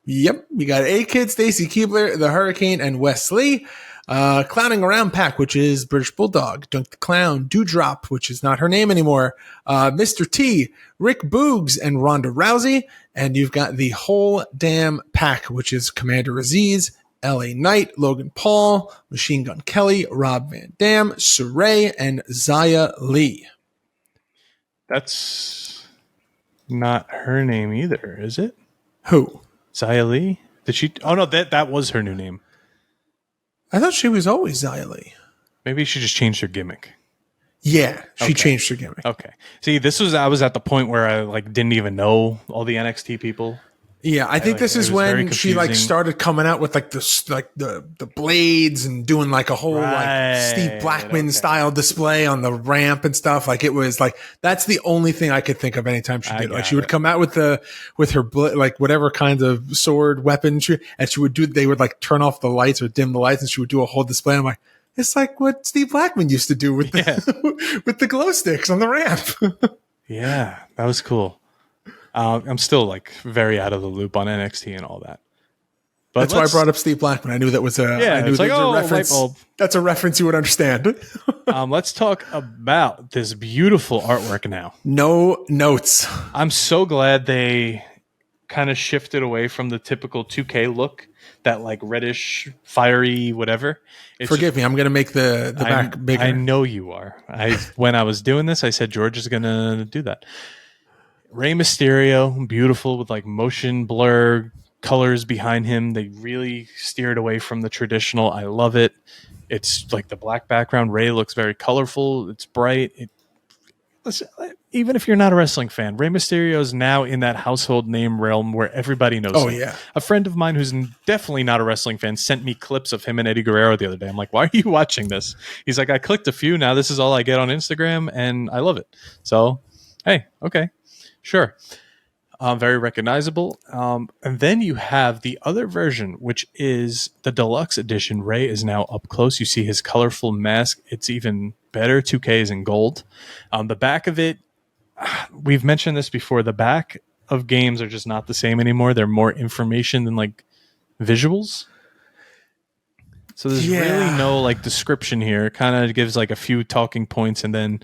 Yep. You got A-Kid, Stacy Keibler, the Hurricane, and Wes Lee. Clowning Around Pack, which is British Bulldog, Dunk the Clown, Dewdrop, which is not her name anymore, Mr. T, Rick Boogs, and Ronda Rousey. And you've got the whole damn pack, which is Commander Aziz, LA Knight, Logan Paul, Machine Gun Kelly, Rob Van Dam, Saray, and Zaya Lee. That's not her name either, is it? Who? Zaya Lee? Did she? Oh no, that was her new name. I thought she was always Zaya Lee. Maybe she just changed her gimmick. Yeah, she changed her gimmick. Okay. See, I was at the point where I didn't even know all the NXT people. Yeah, I think this is when she started coming out with the blades and doing like a whole Steve Blackman style display on the ramp and stuff. Like it was like that's the only thing I could think of anytime she did. Like she would come out with her whatever kind of sword weapon and she would do. They would like turn off the lights or dim the lights, and she would do a whole display. I'm like, it's like what Steve Blackman used to do with the with the glow sticks on the ramp. Yeah, that was cool. I'm still very out of the loop on NXT and all that. But that's why I brought up Steve Blackman. I knew that was a reference. That's a reference you would understand. Let's talk about this beautiful artwork now. No notes. I'm so glad they kind of shifted away from the typical 2K look, that reddish, fiery, whatever. Forgive me, I'm going to make the back bigger. I know you are. When I was doing this, I said George is going to do that. Rey Mysterio, beautiful with motion blur colors behind him. They really steered away from the traditional. I love it. It's the black background. Rey looks very colorful. It's bright. Listen, even if you're not a wrestling fan, Rey Mysterio is now in that household name realm where everybody knows him. Yeah. A friend of mine who's definitely not a wrestling fan sent me clips of him and Eddie Guerrero the other day. I'm like, why are you watching this? He's like, I clicked a few. Now this is all I get on Instagram, and I love it. So, hey, okay. Sure. Very recognizable. And then you have the other version, which is the deluxe edition. Rey is now up close. You see his colorful mask. It's even better. 2K is in gold. The back of it, we've mentioned this before. The back of games are just not the same anymore. They're more information than visuals. So there's really no description here. It kind of gives a few talking points and then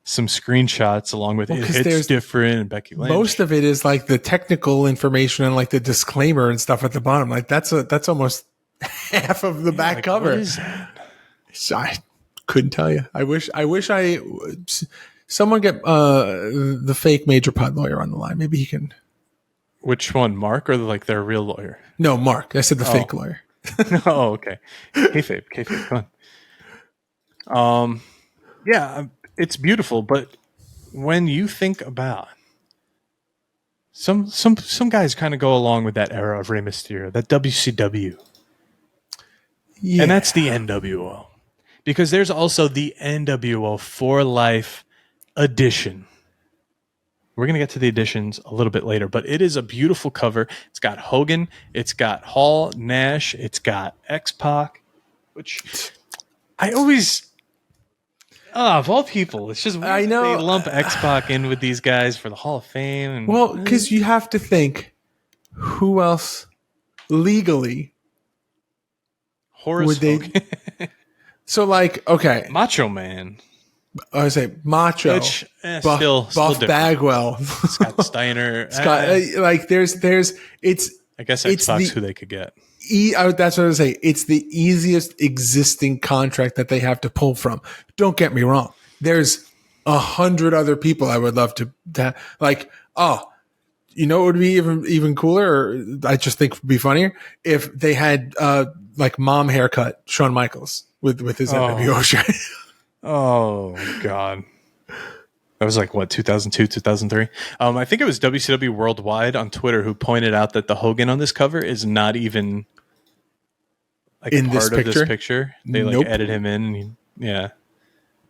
some screenshots along with it's different and Becky Lynch. Most of it is the technical information and the disclaimer and stuff at the bottom. That's almost half of the back cover. What is that? I couldn't tell you. I wish someone get the fake Major Pod lawyer on the line. Maybe he can. Which one, Mark or their real lawyer? No, Mark. I said the fake lawyer. Oh, okay. Kayfabe, come on. Yeah. It's beautiful, but when you think about some guys kind of go along with that era of Rey Mysterio, that WCW. Yeah. And that's the NWO. Because there's also the NWO for Life edition. We're going to get to the editions a little bit later, but it is a beautiful cover. It's got Hogan, it's got Hall, Nash, it's got X-Pac, which I always... of all people, it's just weird. I know they lump X-Pac in with these guys for the Hall of Fame. Because you have to think, who else legally Horace Hogan. So okay, Macho Man. I would say Macho, which, Buff still Bagwell, Scott Steiner. There's it's. I guess X-Pac's who they could get. That's what I was saying. It's the easiest existing contract that they have to pull from. Don't get me wrong. There's 100 other people I would love to it would be even cooler, or I just think would be funnier if they had mom haircut Shawn Michaels with his NWO shirt. Oh God. That was 2002, 2003? I think it was WCW Worldwide on Twitter who pointed out that the Hogan on this cover is not even in part of this picture. They edit him in. Yeah.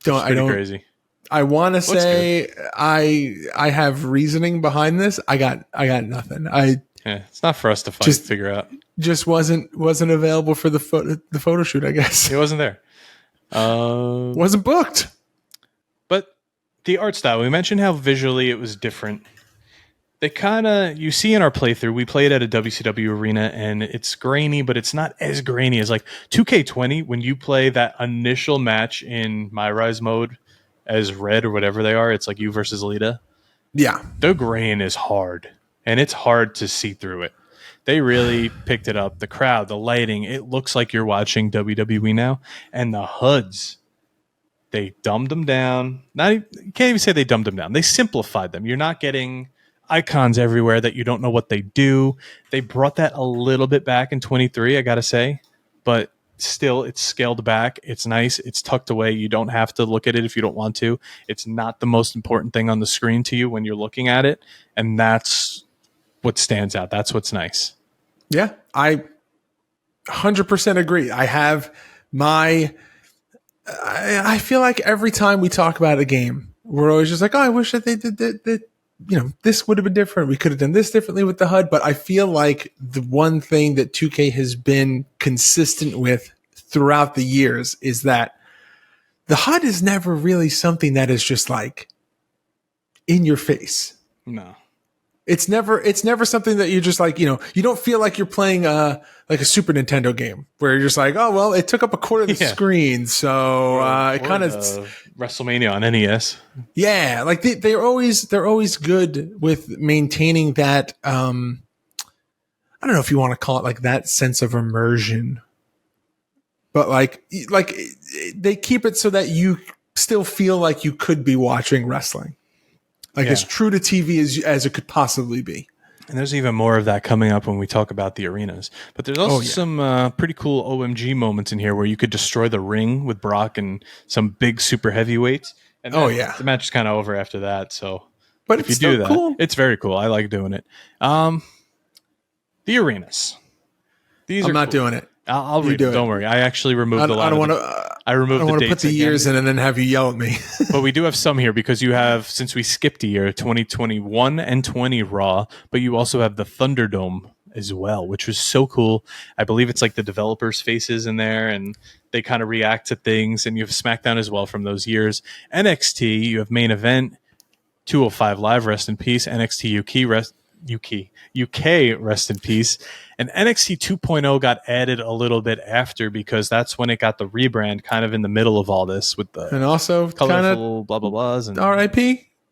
Crazy. I want to say I have reasoning behind this. I got nothing. It's not for us to figure out. Just wasn't available for the photo shoot, I guess. It wasn't there. Wasn't booked. But the art style, we mentioned how visually it was different. They kind of, you see in our playthrough, we played at a WCW arena and it's grainy, but it's not as grainy as like 2K20 when you play that initial match in My Rise mode as Red or whatever they are. It's like you versus Lita. Yeah. The grain is hard and it's hard to see through it. They really picked it up. The crowd, the lighting, it looks like you're watching WWE now. And the HUDs, they dumbed them down. You can't even say they dumbed them down. They simplified them. You're not getting icons everywhere that you don't know what they do. They brought that a little bit back in 23, I got to say. But still, it's scaled back. It's nice. It's tucked away. You don't have to look at it if you don't want to. It's not the most important thing on the screen to you when you're looking at it. And that's what stands out. That's what's nice. Yeah, I 100% agree. I have I feel like every time we talk about a game, we're always just like, oh, I wish that they did that. This would have been different. We could have done this differently with the HUD. But I feel like the one thing that 2K has been consistent with throughout the years is that the HUD is never really something that is just like in your face. No. It's never something that you're just like, you don't feel like you're playing like a Super Nintendo game where you're just like, oh, well, it took up a quarter of the screen. So it kind of WrestleMania on NES. Yeah. Like they're always good with maintaining that. I don't know if you want to call it like that sense of immersion, but like they keep it so that you still feel like you could be watching wrestling. Like as true to TV as it could possibly be. And there's even more of that coming up when we talk about the arenas. But there's also some pretty cool OMG moments in here where you could destroy the ring with Brock and some big super heavyweights. And the match is kind of over after that. So, but if you do that, cool. It's very cool. I like doing it. The arenas. I'm not doing it. I'll read it. Don't worry. I actually removed a lot. I don't want to. I removed. I don't want to put the years in and then have you yell at me. But we do have some here because you have, since we skipped a year, 2021 and 20 Raw, but you also have the Thunderdome as well, which was so cool. I believe it's like the developers' faces in there, and they kind of react to things. And you have SmackDown as well from those years. NXT, you have Main Event, 205 Live, rest in peace. NXT UK, rest in peace. And NXT 2.0 got added a little bit after because that's when it got the rebrand kind of in the middle of all this with the and also colorful blah blah blahs and RIP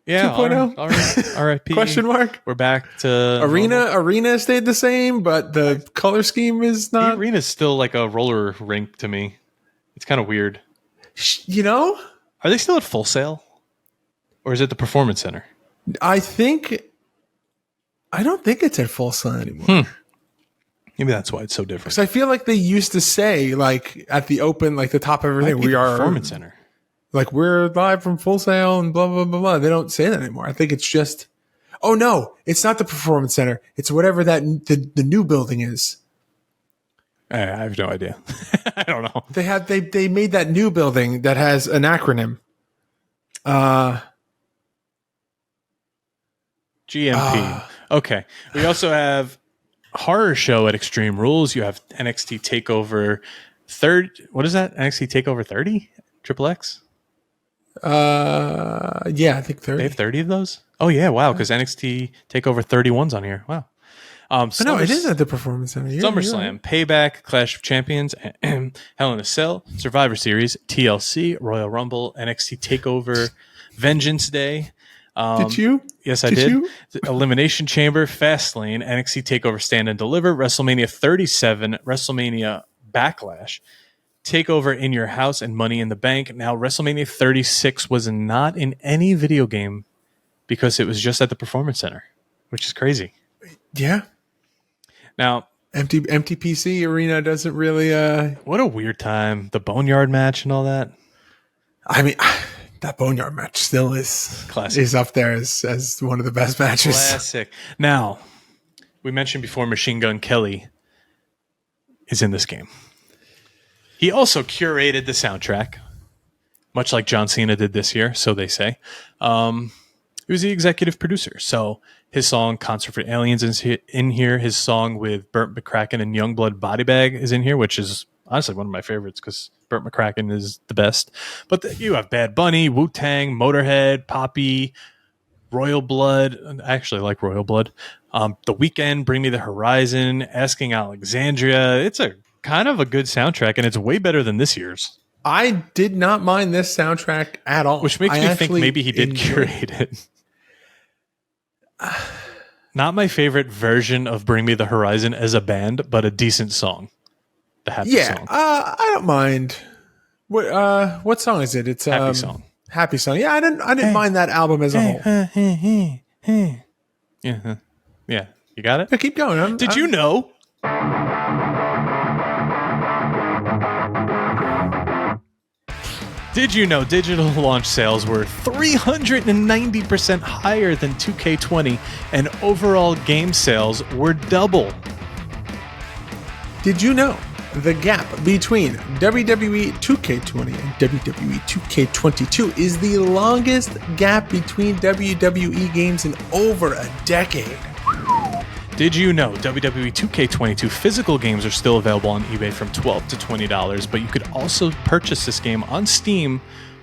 2.0 RIP question mark. We're back to arena stayed the same, but the color scheme is not. The arena is still like a roller rink to me. It's kind of weird. Are they still at Full Sail, or is it the Performance Center? I don't think it's at Full Sail anymore. Maybe that's why it's so different. Because I feel like they used to say, like, at the open, like the top of everything, we are Performance Center. Like, we're live from Full Sail and blah, blah, blah, blah. They don't say that anymore. I think it's just, oh no, it's not the Performance Center. It's whatever that the new building is. I have no idea. I don't know. They made that new building that has an acronym. GMP. Okay. We also have Horror Show at Extreme Rules. You have NXT TakeOver what is that? NXT TakeOver 30? Triple X? Yeah, I think 30. They have 30 of those? Oh yeah, wow, because NXT TakeOver 31's on here. Wow. No, it is at the Performance Center. SummerSlam, Payback, Clash of Champions, Hell in a Cell, Survivor Series, TLC, Royal Rumble, NXT TakeOver, Vengeance Day. Did you? Yes, I did. Elimination Chamber, Fastlane, NXT TakeOver Stand and Deliver, WrestleMania 37, WrestleMania Backlash, TakeOver in Your House, and Money in the Bank. Now, WrestleMania 36 was not in any video game because it was just at the Performance Center, which is crazy. Yeah. Now, empty PC arena doesn't really. What a weird time. The Boneyard match and all that. I mean. That Boneyard match still is classic. Is up there as one of the best matches. Classic. Now, we mentioned before Machine Gun Kelly is in this game. He also curated the soundtrack, much like John Cena did this year, so they say. He was the executive producer. So his song Concert for Aliens is in here. His song with Burt McCracken and Youngblood Body Bag is in here, which is honestly one of my favorites because Burt McCracken is the best. But you have Bad Bunny, Wu-Tang, Motorhead, Poppy, Royal Blood. I actually like Royal Blood. The Weekend, Bring Me the Horizon, Asking Alexandria. It's a kind of a good soundtrack, and it's way better than this year's. I did not mind this soundtrack at all. Which makes me think maybe he did curate it. Not my favorite version of Bring Me the Horizon as a band, but a decent song. The Happy song. I don't mind. What song is it? It's Happy song. Happy song. Yeah, I didn't mind that album as a whole. Yeah. Yeah. You got it? Yeah, keep going. Did you know? Did you know digital launch sales were 390% higher than 2K20 and overall game sales were double? Did you know the gap between WWE 2K20 and WWE 2K22 is the longest gap between WWE games in over a decade? Did you know WWE 2K22 physical games are still available on eBay from $12 to $20, but you could also purchase this game on Steam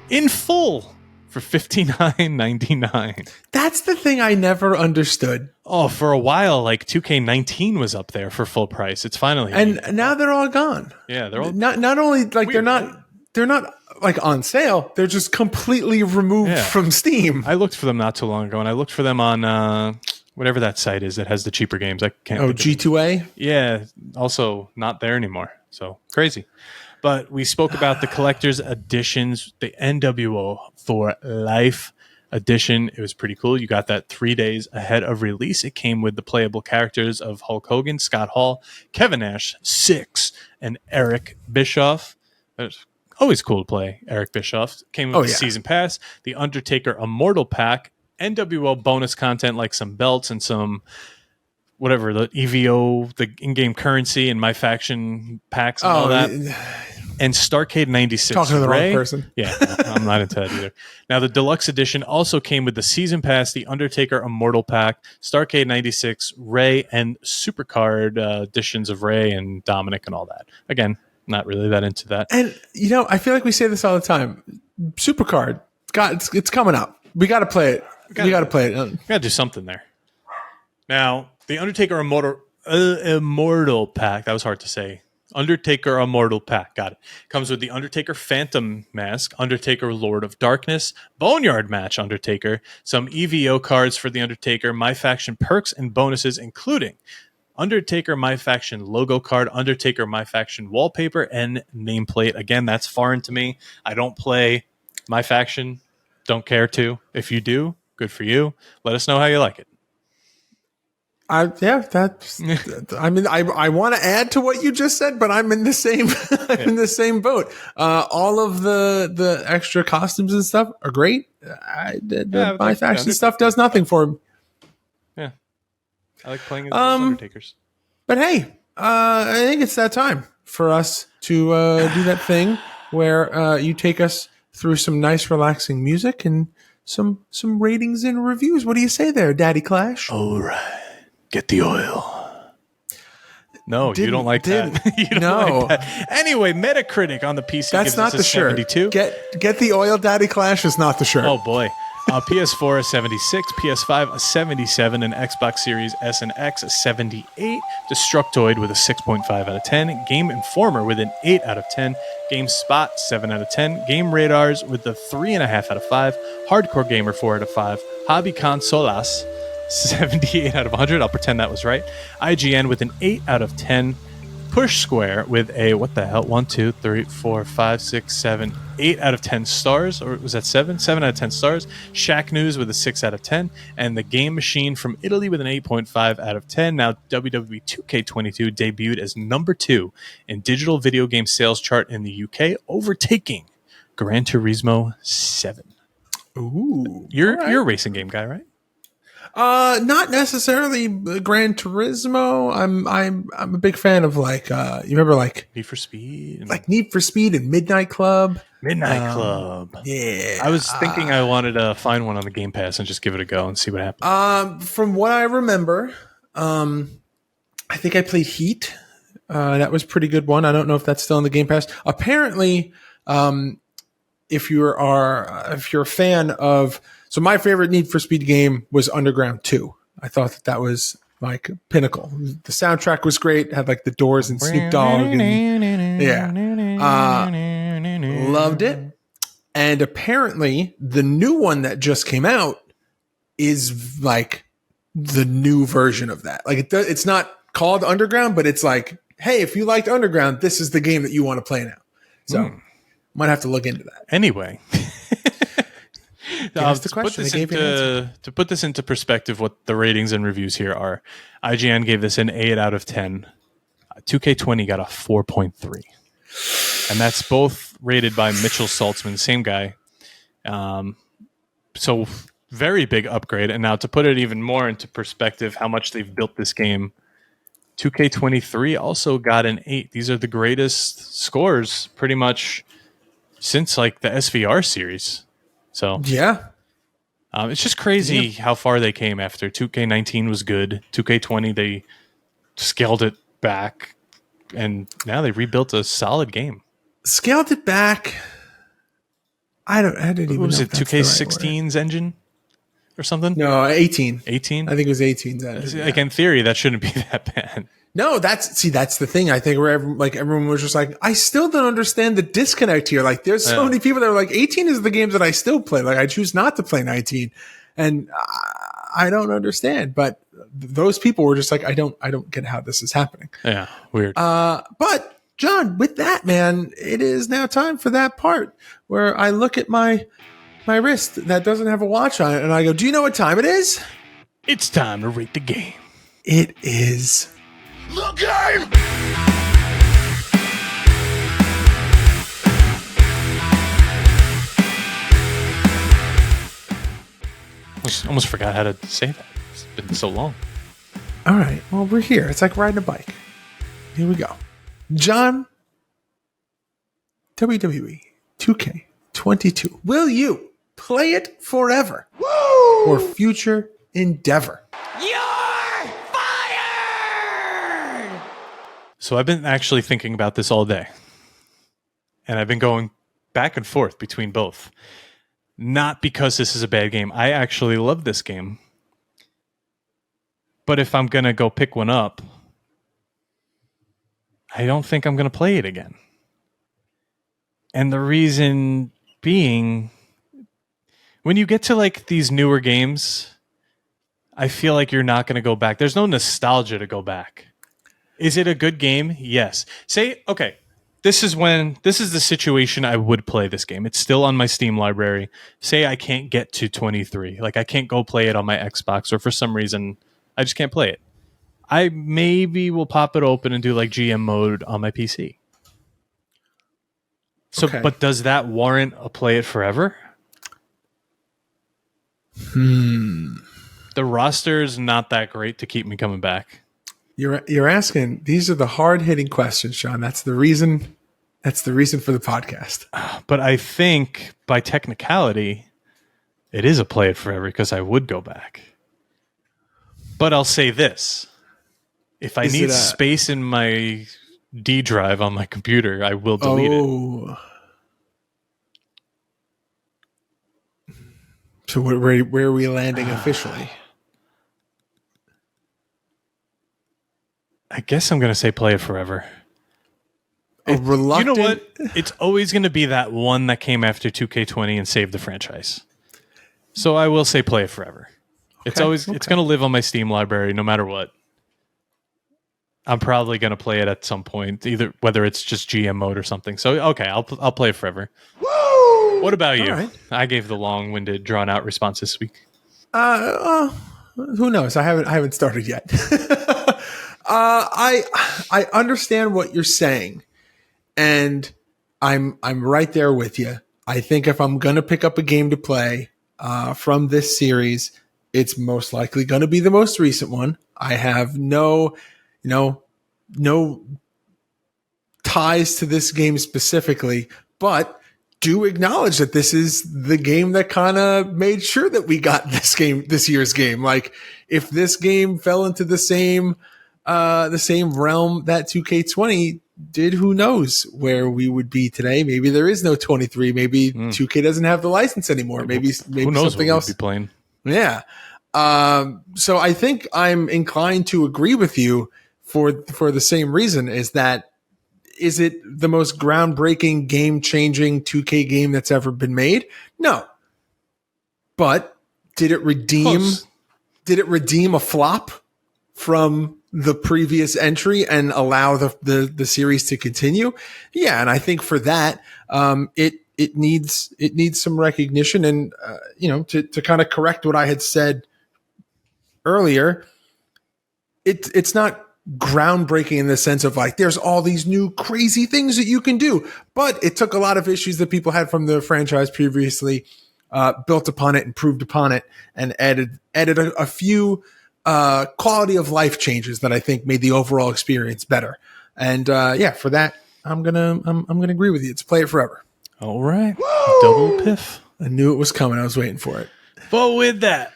in full for $59.99? That's the thing I never understood. Oh, for a while, like 2K19 was up there for full price. It's finally now they're all gone. Yeah, they're all not only like weird, they're not like on sale. They're just completely removed from Steam. I looked for them not too long ago, and I looked for them on whatever that site is that has the cheaper games. I can't. Oh, G2A? Yeah, also not there anymore. So crazy. But we spoke about the collector's editions, the NWO for Life edition. It was pretty cool. You got that 3 days ahead of release. It came with the playable characters of Hulk Hogan, Scott Hall, Kevin Nash, Syxx, and Eric Bischoff. It's always cool to play Eric Bischoff. Came with the season pass, the Undertaker Immortal Pack, NWO bonus content like some belts and some whatever, the EVO, the in-game currency and My Faction packs and all that. And Starcade 96. Talking to the wrong person. Yeah, I'm not into that either. Now, the deluxe edition also came with the season pass, the Undertaker Immortal Pack, Starcade 96, Ray, and Supercard editions of Ray and Dominic and all that. Again, not really that into that. And, I feel like we say this all the time. Supercard, it's coming up. We got to play it. We got to play it. We got to do something there. Now, the Undertaker Immortal Pack, that was hard to say. Undertaker Immortal Pack, got it. Comes with the Undertaker Phantom Mask, Undertaker Lord of Darkness, Boneyard Match Undertaker, some EVO cards for the Undertaker, My Faction perks and bonuses, including Undertaker My Faction logo card, Undertaker My Faction wallpaper, and nameplate. Again, that's foreign to me. I don't play My Faction. Don't care to. If you do, good for you. Let us know how you like it. I want to add to what you just said, but I'm in the same in the same boat. All of the extra costumes and stuff are great. My Faction stuff does nothing for him. Yeah, I like playing as Undertakers. But hey, I think it's that time for us to do that thing where you take us through some nice, relaxing music and some ratings and reviews. What do you say there, Daddy Clash? All right. Get the oil. No, you don't like that. You don't like that. Anyway, Metacritic on the PC That's gives not us a the shirt. 72. Get the oil, Daddy Clash is not the shirt. Oh, boy. PS4 a 76, PS5 a 77, and Xbox Series S and X a 78. Destructoid with a 6.5 out of 10. Game Informer with an 8 out of 10. GameSpot 7 out of 10. Game Radars with the 3.5 out of 5. Hardcore Gamer 4 out of 5. Hobby Consolas 78 out of 100. I'll pretend that was right. IGN with an 8 out of 10. Push Square with a, 1, 2, 3, 4, 5, 6, 7, 8 out of 10 stars. Or was that 7? 7 out of 10 stars. Shack News with a 6 out of 10. And The Game Machine from Italy with an 8.5 out of 10. Now, WWE 2K22 debuted as number 2 in digital video game sales chart in the UK, overtaking Gran Turismo 7. Ooh. You're a racing game guy, right? Not necessarily Gran Turismo. I'm a big fan of you remember Need for Speed, Need for Speed and Midnight Club. Yeah, I was thinking I wanted to find one on the Game Pass and just give it a go and see what happens. From what I remember, I think I played Heat. That was a pretty good one. I don't know if that's still in the Game Pass. Apparently, if you're a fan of, so my favorite Need for Speed game was Underground 2. I thought that was like pinnacle. The soundtrack was great. Had like the Doors and Snoop Dogg. Loved it. And apparently the new one that just came out is like the new version of that. Like it's not called Underground, but it's like, hey, if you liked Underground, this is the game that you want to play now. So might have to look into that. Anyway. The question. To put this into perspective, what the ratings and reviews here are, IGN gave this an 8 out of 10. 2K20 got a 4.3. And that's both rated by Mitchell Saltzman, same guy. So very big upgrade. And now to put it even more into perspective, how much they've built this game, 2K23 also got an 8. These are the greatest scores pretty much since like the SVR series. So yeah, it's just crazy how far they came after 2K19 was good. 2K20 they scaled it back, and now they rebuilt a solid game. Scaled it back. I didn't even know. Was it if 2K16's engine or something? No, 18. 18. I think it was 18's engine. Like in theory, that shouldn't be that bad. No, that's the thing. I think where everyone was just like, I still don't understand the disconnect here. Like, there's so many people that are like, 18 is the games that I still play. Like, I choose not to play 19, and I don't understand. But those people were just like, I don't get how this is happening. Yeah, weird. But John, with that, man, it is now time for that part where I look at my wrist that doesn't have a watch on it, and I go, do you know what time it is? It's time to rate the game. It is The game! Almost forgot how to say that. It's been so long. all right. Well, we're here. It's like riding a bike. Here we go. John, WWE 2K22. Will you play it forever? Woo! Or future endeavor? So I've been actually thinking about this all day. And I've been going back and forth between both. Not because this is a bad game. I actually love this game. But if I'm going to go pick one up, I don't think I'm going to play it again. And the reason being, when you get to like these newer games, I feel like you're not going to go back. There's no nostalgia to go back. Is it a good game? Yes. Okay, this is the situation I would play this game. It's still on my Steam library. Say I can't get to 23. Like I can't go play it on my Xbox, or for some reason I just can't play it. I maybe will pop it open and do like GM mode on my PC. So, okay. But does that warrant a play it forever? The roster is not that great to keep me coming back. You're asking, these are the hard-hitting questions, Sean. That's the reason for the podcast. But I think by technicality, it is a play it forever because I would go back. But I'll say this. If I need space in my D drive on my computer, I will delete it. So where are we landing officially? I guess I'm going to say play it forever. Reluctant. You know what? It's always going to be that one that came after 2K20 and saved the franchise. So I will say play it forever. Okay, it's going to live on my Steam library no matter what. I'm probably going to play it at some point, either whether it's just GM mode or something. So okay, I'll play it forever. Woo! What about you? Right. I gave the long-winded, drawn-out response this week. Who knows? I haven't started yet. I understand what you're saying, and I'm right there with you. I think if I'm gonna pick up a game to play from this series, it's most likely gonna be the most recent one. I have no ties to this game specifically, but do acknowledge that this is the game that kind of made sure that we got this year's game. Like, if this game fell into the same realm that 2K20 who knows where we would be today? Maybe there is no 23. Maybe 2K doesn't have the license anymore. Maybe who knows something what else. We'd be playing. Yeah. So I think I'm inclined to agree with you for the same reason. Is it the most groundbreaking, game-changing 2K game that's ever been made? No. But did it redeem? Close. Did it redeem a flop from the previous entry and allow the series to continue? Yeah, and I think for that, it needs some recognition, and to kind of correct what I had said earlier, it's not groundbreaking in the sense of like there's all these new crazy things that you can do, but it took a lot of issues that people had from the franchise previously, built upon it, improved upon it, and added a few quality of life changes that I think made the overall experience better. And for that, I'm gonna agree with you. It's Play It Forever. All right. Woo! Double piff. I knew it was coming. I was waiting for it. But with that,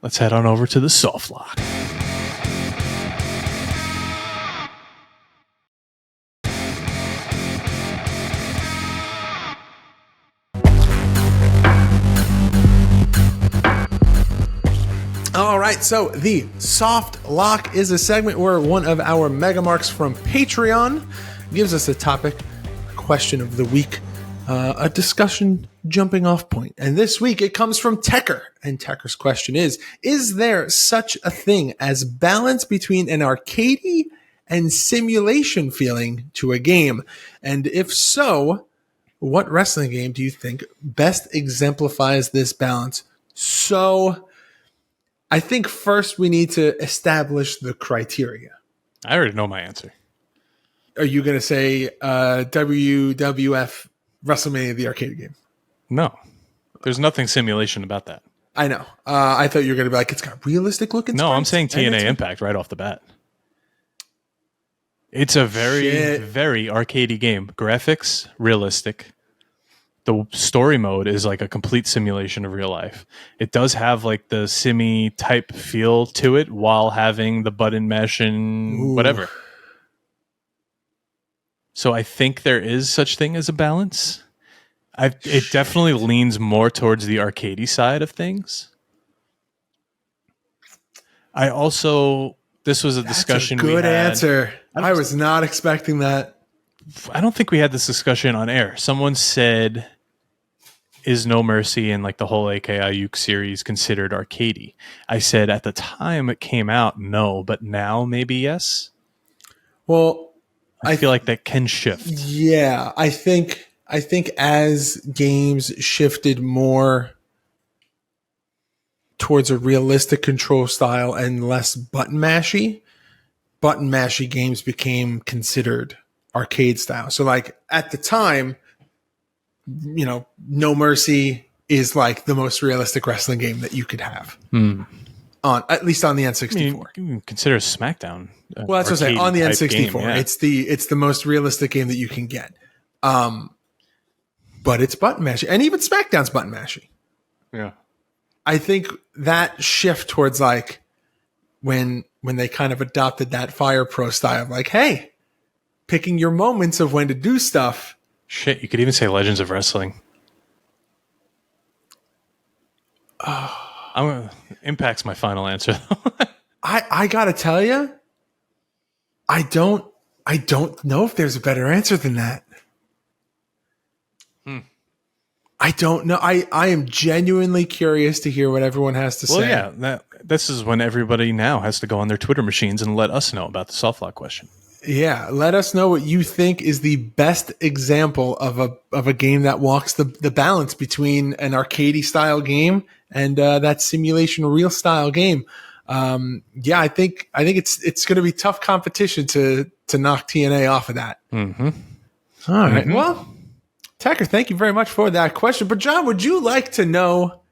let's head on over to the soft lock. All right, so the soft lock is a segment where one of our mega marks from Patreon gives us a topic, a question of the week, a discussion jumping off point. And this week it comes from Tecker. And Tecker's question is there such a thing as balance between an arcadey and simulation feeling to a game? And if so, what wrestling game do you think best exemplifies this balance? So I think first we need to establish the criteria. I already know my answer. Are you going to say WWF WrestleMania, the arcade game? No. There's nothing simulation about that. I know. I thought you were going to be like, it's got realistic looking No, sprites. I'm saying TNA Impact right off the bat. It's a very, very arcadey game. Graphics, realistic. The story mode is like a complete simulation of real life. It does have like the simi type feel to it while having the button mesh and whatever. So I think there is such thing as a balance. It definitely leans more towards the arcadey side of things. This was a discussion we had. Good answer. I was not expecting that. I don't think we had this discussion on air. Someone said, is No Mercy and like the whole AKIU series considered arcadey? I said at the time it came out, no, but now maybe yes. Well, I feel like that can shift. Yeah, I think as games shifted more towards a realistic control style and less button mashy games became considered arcade style. So like at the time, No Mercy is like the most realistic wrestling game that you could have at least on the N64. I mean, you can consider SmackDown. Well, that's what I'm saying. On the N64, game, yeah. It's the most realistic game that you can get. But it's button mashy, and even SmackDown's button mashy. Yeah, I think that shift towards like when they kind of adopted that Fire Pro style, like, hey, picking your moments of when to do stuff. Shit, you could even say Legends of Wrestling. Impact's my final answer. I gotta tell you, I don't know if there's a better answer than that. I don't know. I am genuinely curious to hear what everyone has to say. Well, yeah, this is when everybody now has to go on their Twitter machines and let us know about the soft lock question. Yeah, let us know what you think is the best example of a game that walks the balance between an arcadey style game and that simulation real style game. I think it's going to be tough competition to knock TNA off of that. Mm-hmm. All right. Mm-hmm. Well, Tecker, thank you very much for that question. But John, would you like to know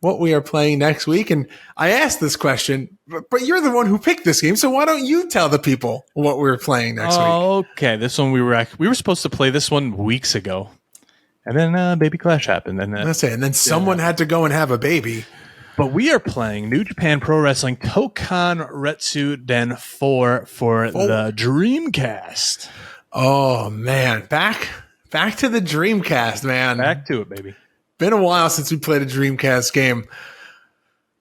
what we are playing next week? And I asked this question, but you're the one who picked this game, so why don't you tell the people what we're playing next week? Okay, this one we were supposed to play this one weeks ago, and then Baby Clash happened, and and then someone had to go and have a baby. But we are playing New Japan Pro Wrestling Tokan Retsu Den 4 for the Dreamcast. Oh, man. Back to the Dreamcast, man. Back to it, baby. Been a while since we played a Dreamcast game.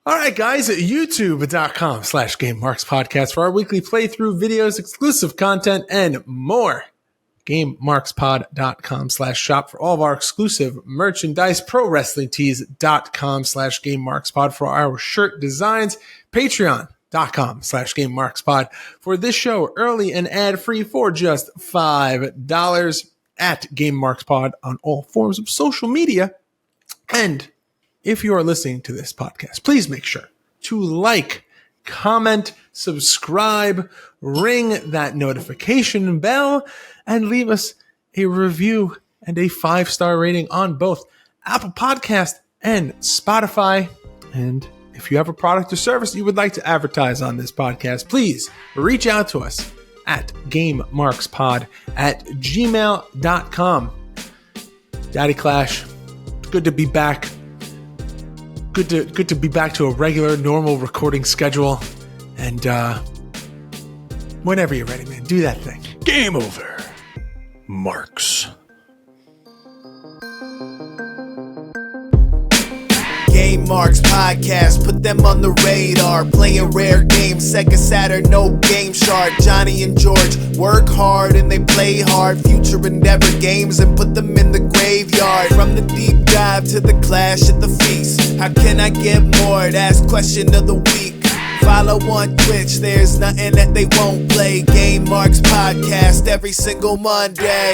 All right, guys, at youtube.com/GameMarksPodcast for our weekly playthrough videos, exclusive content, and more. GameMarksPod.com/shop for all of our exclusive merchandise. ProWrestlingTees.com/GameMarksPod for our shirt designs. Patreon.com/GameMarksPod for this show early and ad-free for just $5 at GameMarksPod on all forms of social media. And if you are listening to this podcast, please make sure to like, comment, subscribe, ring that notification bell, and leave us a review and a 5-star rating on both Apple Podcast and Spotify. And if you have a product or service you would like to advertise on this podcast, please reach out to us at GameMarksPod@gmail.com. Daddy Clash, good to be back. Good to be back to a regular, normal recording schedule. And whenever you're ready, man, do that thing. Game over. Marks. Game Marks Podcast, put them on the radar. Playing rare games, Sega Saturn, no Game Shark. Johnny and George work hard and they play hard. Future Endeavor games and put them in the graveyard. From the deep dive to the clash at the feast. How can I get more? That's question of the week. Follow on Twitch, there's nothing that they won't play. Game Marks Podcast every single Monday.